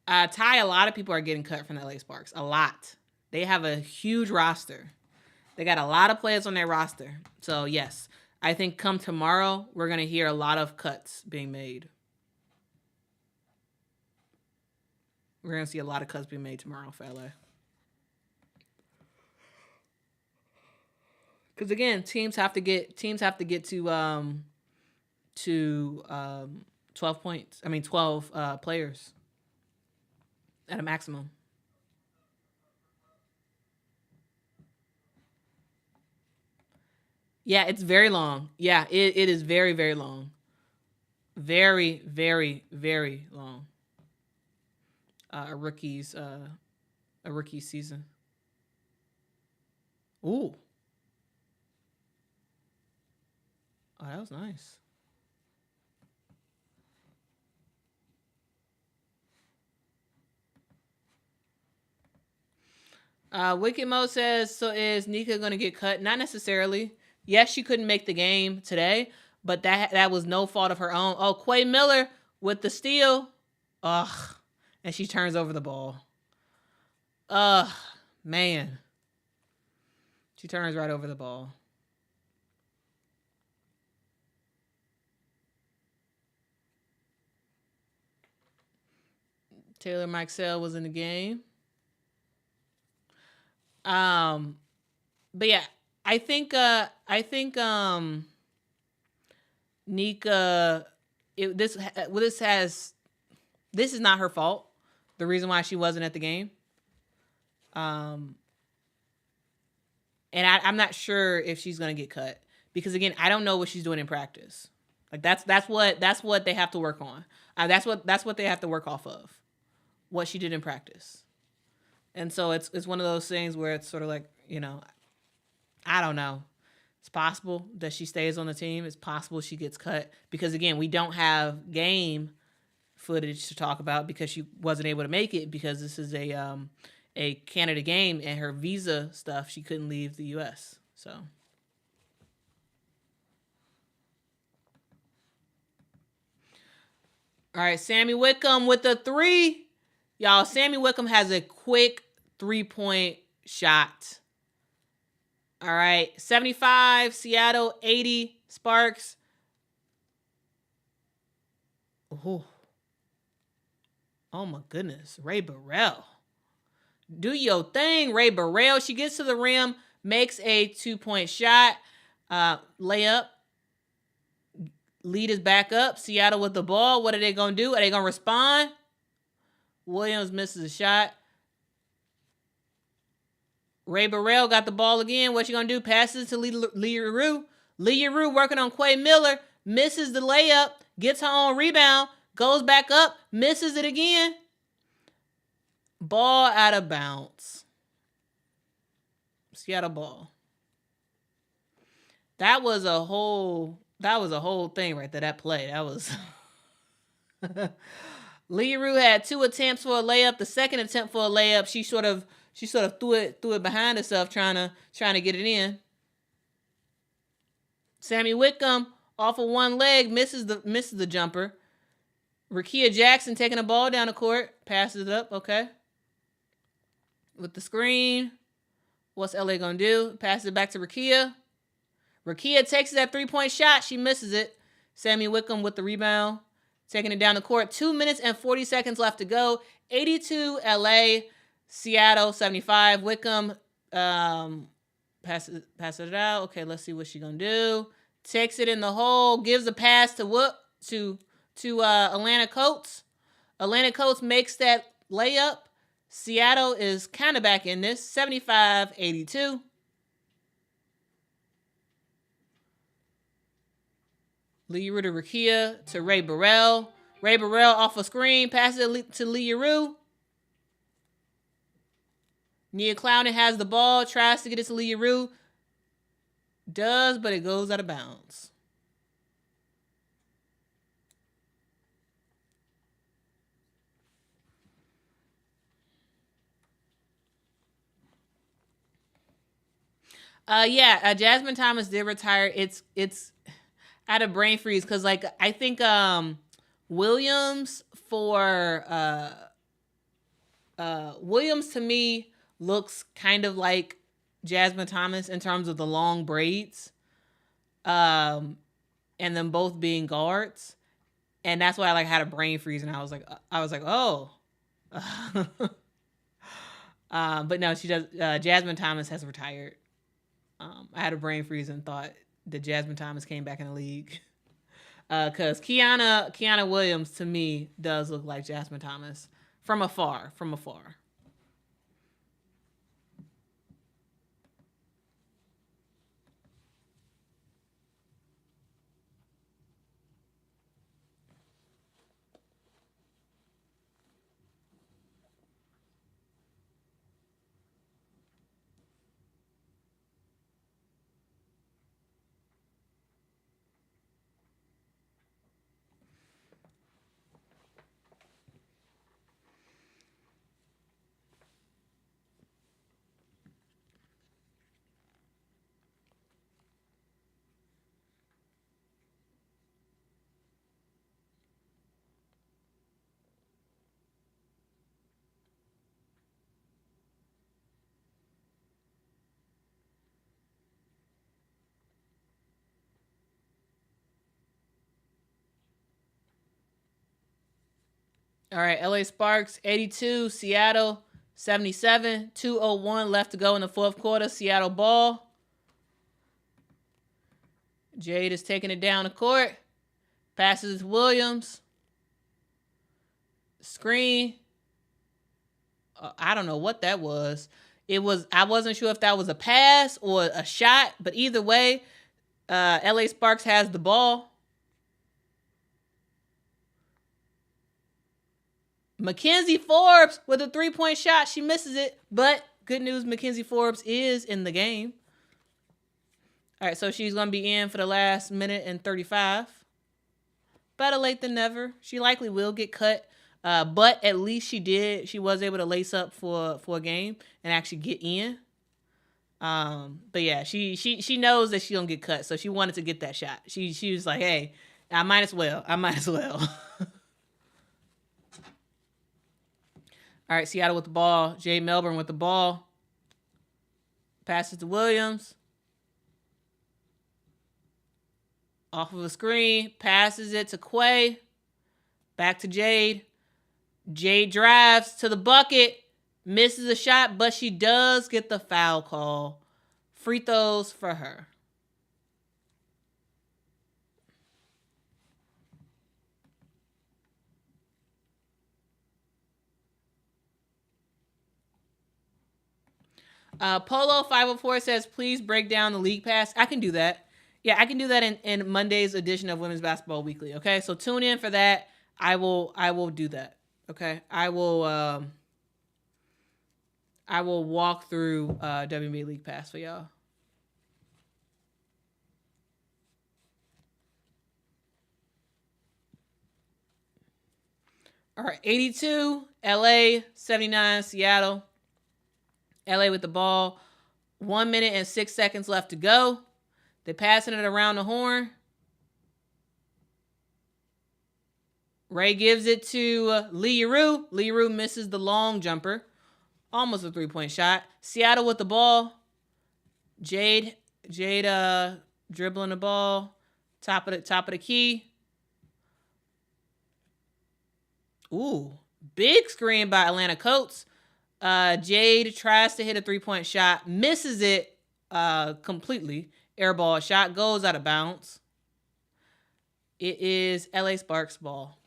Ty, a lot of people are getting cut from the LA Sparks. A lot. They have a huge roster. They got a lot of players on their roster. So, yes, I think come tomorrow, we're going to hear a lot of cuts being made. We're going to see a lot of cuts being made tomorrow for LA. Because, again, teams have to get to 12 points. I mean, 12 players at a maximum. Yeah, it's very long. Yeah, it is very, very long. Very, very, very long. A rookie's season. Ooh. Oh, that was nice. Wicked Mo says, so is Nika going to get cut? Not necessarily. Yes, she couldn't make the game today, but that was no fault of her own. Oh, Quay Miller with the steal. Ugh. And she turns over the ball. Ugh. Man. She turns right over the ball. Taylor Maxell was in the game. But yeah, I think Nika, this is not her fault. The reason why she wasn't at the game. And I'm not sure if she's gonna get cut because again, I don't know what she's doing in practice. Like that's what they have to work on. That's what they have to work off of. What she did in practice. And so it's one of those things where it's sort of like, I don't know. It's possible that she stays on the team. It's possible she gets cut because again, we don't have game footage to talk about because she wasn't able to make it because this is a Canada game and her visa stuff. She couldn't leave the U.S. So. All right, Sammy Wickham with the 3. Y'all, Sammy Wickham has a quick 3-point shot. All right, 75, Seattle, 80, Sparks. Oh my goodness, Ray Burrell. Do your thing, Ray Burrell. She gets to the rim, makes a 2-point shot, layup. Lead is back up. Seattle with the ball. What are they going to do? Are they going to respond? Williams misses a shot. Ray Burrell got the ball again. What you going to do? Passes to Leah Rue. Leah Rue working on Quay Miller. Misses the layup. Gets her own rebound. Goes back up. Misses it again. Ball out of bounds. Seattle ball. That was a whole thing right there. That play. That was... Leah Rue had 2 attempts for a layup. The second attempt for a layup, she sort of threw it behind herself, trying to get it in. Sammy Wickham off of one leg misses the jumper. Rickea Jackson taking the ball down the court, passes it up. Okay. with the screen. What's LA going to do? Passes it back to Rickea. Rickea takes that 3-point shot. She misses it. Sammy Wickham with the rebound. Taking it down the court. 2 minutes and 40 seconds left to go. 82 LA. Seattle 75. Wickham passes it out. Okay, let's see what she's going to do. Takes it in the hole. Gives a pass to Atlanta Coates. Atlanta Coates makes that layup. Seattle is kind of back in this. 75-82. Leroux to Rickea to Ray Burrell. Ray Burrell off a screen. Passes it to Leroux. Nia Clowney has the ball. Tries to get it to Leroux. Does, but it goes out of bounds. Jasmine Thomas did retire. It's out of brain freeze because like I think Williams Williams to me looks kind of like Jasmine Thomas in terms of the long braids, and them both being guards, and that's why I like had a brain freeze and I was like oh. But no, she does. Jasmine Thomas has retired. I had a brain freeze and thought that Jasmine Thomas came back in the league. Because Kiana Williams, to me, does look like Jasmine Thomas from afar. All right, LA Sparks 82, Seattle 77, 2:01 left to go in the fourth quarter. Seattle ball. Jade is taking it down the court. Passes to Williams. Screen. I don't know what that was. I wasn't sure if that was a pass or a shot, but either way, LA Sparks has the ball. Mackenzie Forbes with a 3-point shot. She misses it, but good news, Mackenzie Forbes is in the game. All right, so she's going to be in for the last minute and 35. Better late than never. She likely will get cut, but at least she was able to lace up for a game and actually get in. But yeah, she knows that she don't get cut, so she wanted to get that shot. She was like, hey, I might as well. All right, Seattle with the ball. Jay Melbourne with the ball. Passes to Williams. Off of a screen. Passes it to Quay. Back to Jade. Jade drives to the bucket. Misses a shot, but she does get the foul call. Free throws for her. Polo 504 says, please break down the league pass. I can do that. Yeah, I can do that in Monday's edition of Women's Basketball Weekly. Okay, so tune in for that. I will do that. Okay, I will walk through WNBA League Pass for y'all. All right, 82 LA, 79 Seattle. LA with the ball. 1 minute and 6 seconds left to go. They're passing it around the horn. Ray gives it to Leroux. Leroux misses the long jumper. Almost a 3-point shot. Seattle with the ball. Jade dribbling the ball. Top of the key. Ooh, big screen by Atlanta Coates. Jade tries to hit a 3-point shot, misses it completely. Airball shot goes out of bounds. It is LA Sparks ball.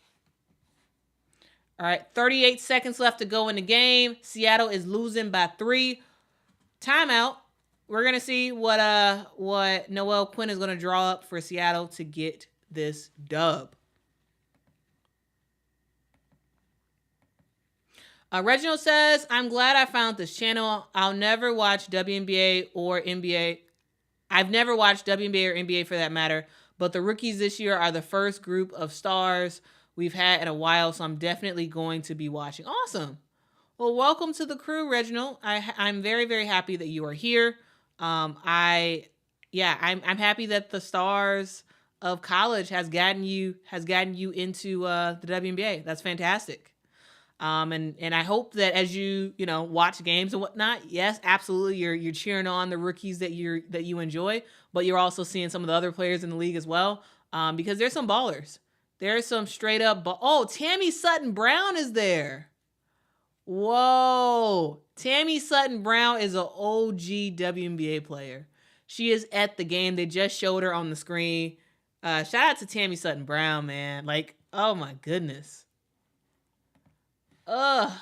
All right, 38 seconds left to go in the game. Seattle is losing by 3. Timeout. We're gonna see what Noelle Quinn is gonna draw up for Seattle to get this dub. Reginald says, I'm glad I found this channel. I'll never watch WNBA or NBA. I've never watched WNBA or NBA for that matter, but the rookies this year are the first group of stars we've had in a while, so I'm definitely going to be watching. Awesome. Well, welcome to the crew, Reginald. I'm very, very happy that you are here. I'm happy that the stars of college has gotten you into the WNBA. That's fantastic. And I hope that as you watch games and whatnot, yes, absolutely, you're cheering on the rookies that you enjoy, but you're also seeing some of the other players in the league as well, because there's some ballers. There's some straight up. Tammy Sutton Brown is there. Whoa, Tammy Sutton Brown is an OG WNBA player. She is at the game. They just showed her on the screen. Shout out to Tammy Sutton Brown, man. Like, oh my goodness. I'm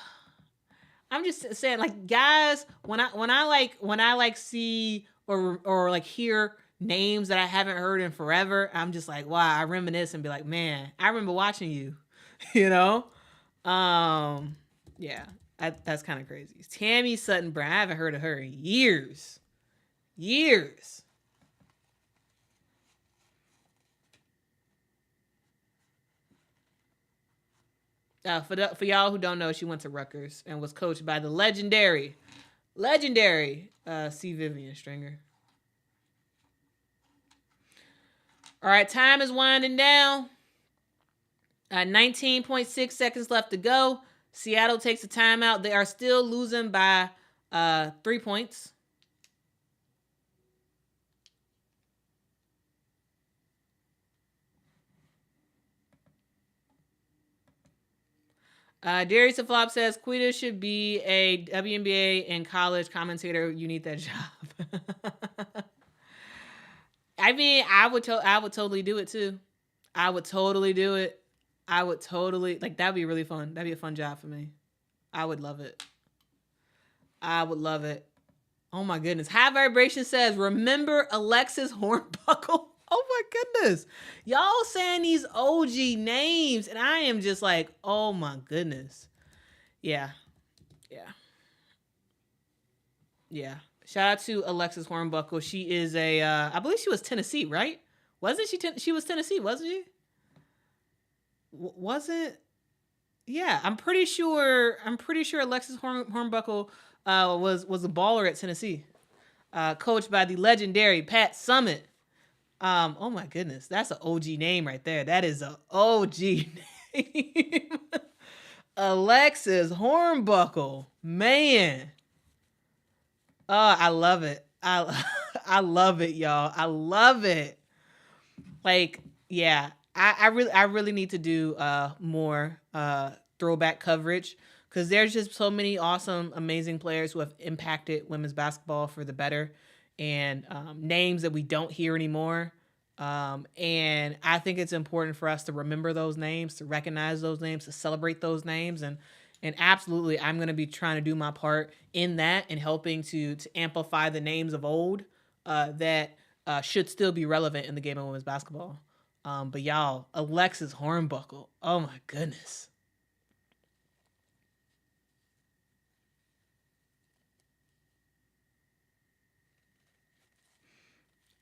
just saying, like, guys, when I see or like hear names that I haven't heard in forever, I'm just like, wow, I reminisce and be like, man, I remember watching you, Yeah, that's kind of crazy. Tammy Sutton Brown, I haven't heard of her in years. For y'all who don't know, she went to Rutgers and was coached by the legendary C. Vivian Stringer. All right, time is winding down. 19.6 seconds left to go. Seattle takes a timeout. They are still losing by 3 points. Darius Flop says Quita should be a WNBA and college commentator. You need that job. I mean, I would totally do it too. I would totally do it. I would totally, like, that'd be really fun. That'd be a fun job for me. I would love it. Oh my goodness. High Vibration says, remember Alexis Hornbuckle? Oh my goodness. Y'all saying these OG names, and I am just like, oh my goodness. Yeah. Shout out to Alexis Hornbuckle. She is I believe she was Tennessee, right? Wasn't she? She was Tennessee, wasn't she? Wasn't? Yeah, I'm pretty sure Alexis Hornbuckle was a baller at Tennessee, coached by the legendary Pat Summitt. Oh my goodness, that's an OG name right there. That is an OG name. Alexis Hornbuckle, man. I love it. I love it, y'all. I love it. Like, yeah, I really need to do more throwback coverage, because there's just so many awesome, amazing players who have impacted women's basketball for the better, and names that we don't hear anymore. And I think it's important for us to remember those names, to recognize those names, to celebrate those names, and absolutely, I'm going to be trying to do my part in that and helping to amplify the names of old that should still be relevant in the game of women's basketball. But y'all, Alexis Hornbuckle, oh my goodness.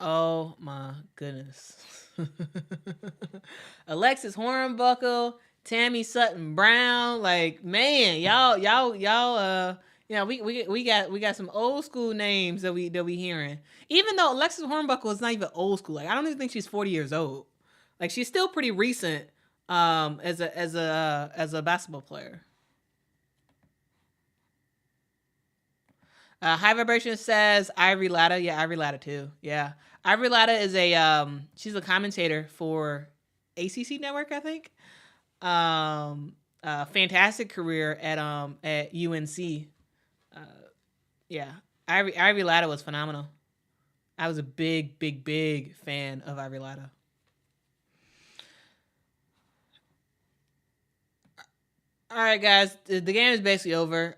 Oh my goodness. Alexis Hornbuckle, Tammy Sutton Brown, like, man, y'all, we got some old school names that we hearing. Even though Alexis Hornbuckle is not even old school, like, I don't even think she's 40 years old. Like, she's still pretty recent as a basketball player. High Vibration says Ivory Latta. Yeah, Ivory Latta too. Yeah. Ivory Latta is she's a commentator for ACC Network, I think. Fantastic career at UNC. Yeah. Ivory Latta was phenomenal. I was a big fan of Ivory Latta. All right, guys, the game is basically over.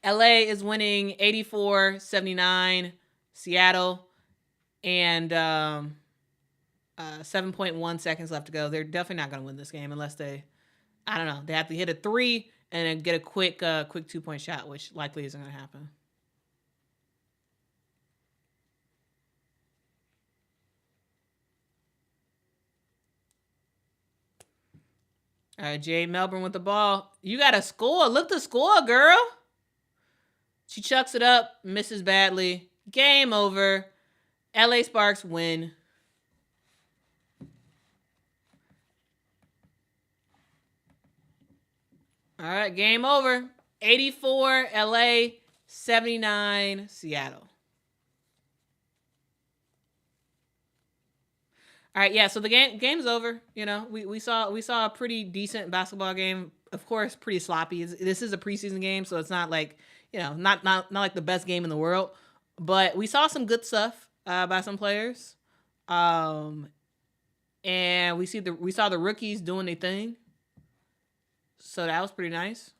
LA is winning 84-79 Seattle, and 7.1 seconds left to go. They're definitely not going to win this game unless they, I don't know, they have to hit a 3 and then get a quick 2-point shot, which likely isn't going to happen. All right, Jade Melbourne with the ball. You got to score. Look to score, girl. She chucks it up, misses badly. Game over. LA Sparks win. All right, game over. 84 LA, 79 Seattle. All right, yeah. So the game's over. You know, we saw a pretty decent basketball game. Of course, pretty sloppy. This is a preseason game, so it's not like, you know, not like the best game in the world. But we saw some good stuff by some players, and we saw the rookies doing their thing. So that was pretty nice.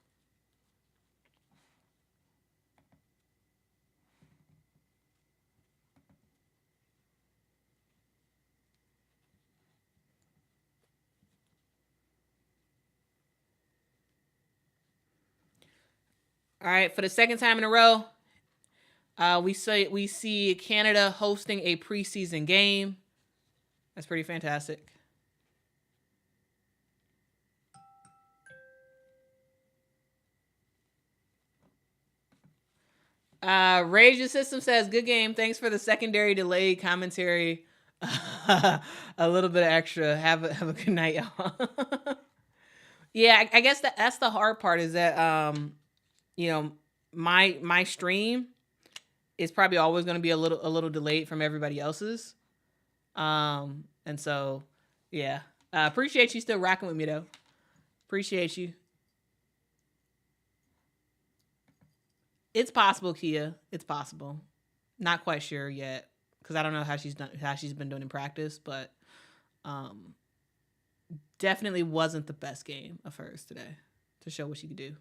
All right, for the second time in a row, we see Canada hosting a preseason game. That's pretty fantastic. Rage the System says, good game. Thanks for the secondary delayed commentary. A little bit extra. Have a good night, y'all. Yeah, I guess that's the hard part is that you know, my stream is probably always going to be a little delayed from everybody else's. And so yeah. Appreciate you still rocking with me though. Appreciate you. It's possible, Kia. It's possible. Not quite sure yet because I don't know how she's been doing in practice, but definitely wasn't the best game of hers today to show what she could do.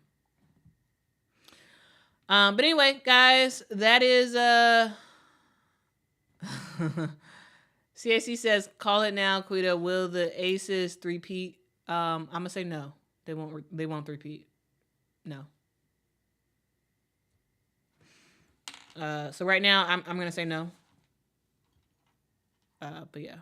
But anyway, guys, that is CAC says, call it now, Quita. Will the Aces three-peat? I'm gonna say no. They won't three-peat. No. So right now I'm gonna say no. But yeah.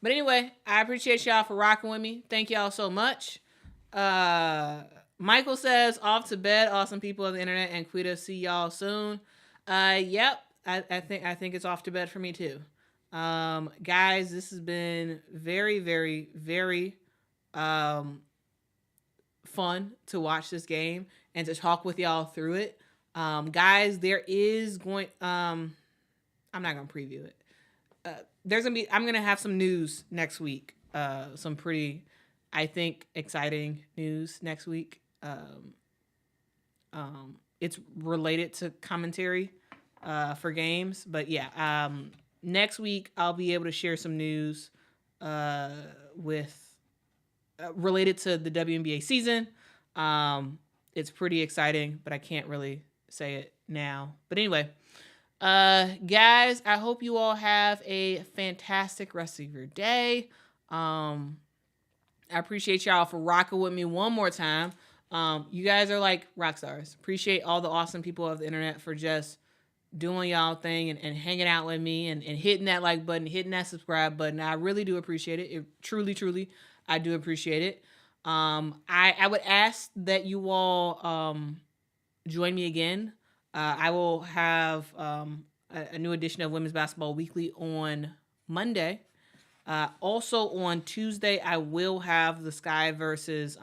But anyway, I appreciate y'all for rocking with me. Thank y'all so much. Michael says, off to bed, awesome people of the internet, and Quita, see y'all soon. Yep, I think it's off to bed for me too. Guys, this has been very, very, very fun to watch this game and to talk with y'all through it. Guys, there is going I'm not gonna preview it. I'm gonna have some news next week. Some pretty, I think, exciting news next week. It's related to commentary for games, but yeah, next week I'll be able to share some news with related to the WNBA season. It's pretty exciting, but I can't really say it now. But anyway, guys, I hope you all have a fantastic rest of your day. I appreciate y'all for rocking with me one more time. You guys are like rock stars. Appreciate all the awesome people of the internet for just doing y'all thing and hanging out with me and hitting that like button, hitting that subscribe button. I really do appreciate it. Truly, I do appreciate it. I would ask that you all join me again. I will have a new edition of Women's Basketball Weekly on Monday. Also on Tuesday, I will have the Sky versus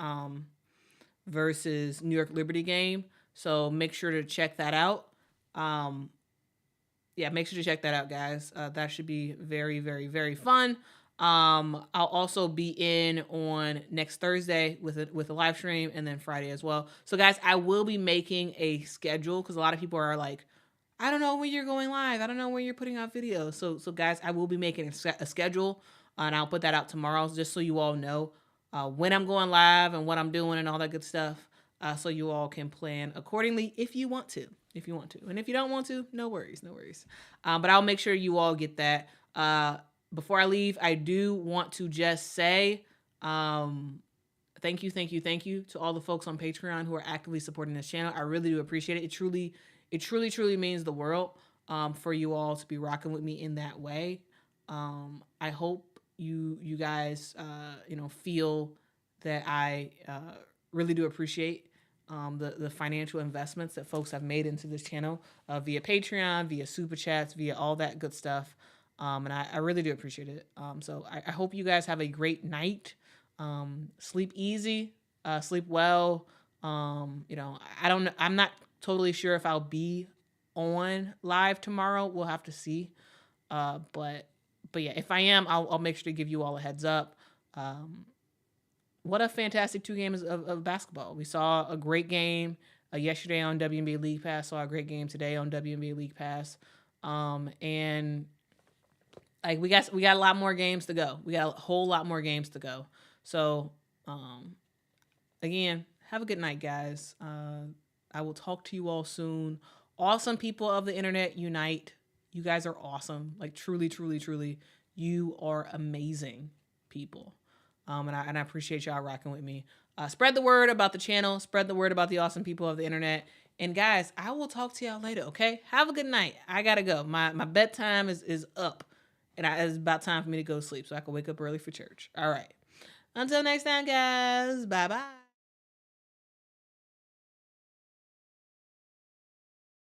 New York Liberty game. So make sure to check that out. Yeah, make sure to check that out, guys. That should be very, very, very fun. I'll also be in on next Thursday with a live stream, and then Friday as well. So, guys, I will be making a schedule because a lot of people are like, I don't know when you're going live. I don't know when you're putting out videos. So guys, I will be making a schedule, and I'll put that out tomorrow, just so you all know when I'm going live and what I'm doing and all that good stuff. So you all can plan accordingly if you want to. If you want to. And if you don't want to, no worries, no worries. But I'll make sure you all get that. Before I leave, I do want to just say thank you to all the folks on Patreon who are actively supporting this channel. I really do appreciate it. It truly means the world for you all to be rocking with me in that way. I hope you guys feel that I really do appreciate the financial investments that folks have made into this channel via Patreon, via Super Chats, via all that good stuff. And I really do appreciate it. So I hope you guys have a great night. Sleep easy, sleep well. I'm not totally sure if I'll be on live tomorrow. We'll have to see. But yeah, if I am, I'll make sure to give you all a heads up. What a fantastic 2 games of basketball. We saw a great game yesterday on WNBA League Pass. Saw a great game today on WNBA League Pass. And like we got a lot more games to go. We got a whole lot more games to go. So again, have a good night, guys. I will talk to you all soon. Awesome people of the internet, unite. You guys are awesome. Like truly, you are amazing people. And I appreciate y'all rocking with me. Spread the word about the channel. Spread the word about the awesome people of the internet. And guys, I will talk to y'all later, okay? Have a good night. I gotta go. My bedtime is up. And it's about time for me to go to sleep so I can wake up early for church. All right. Until next time, guys. Bye-bye.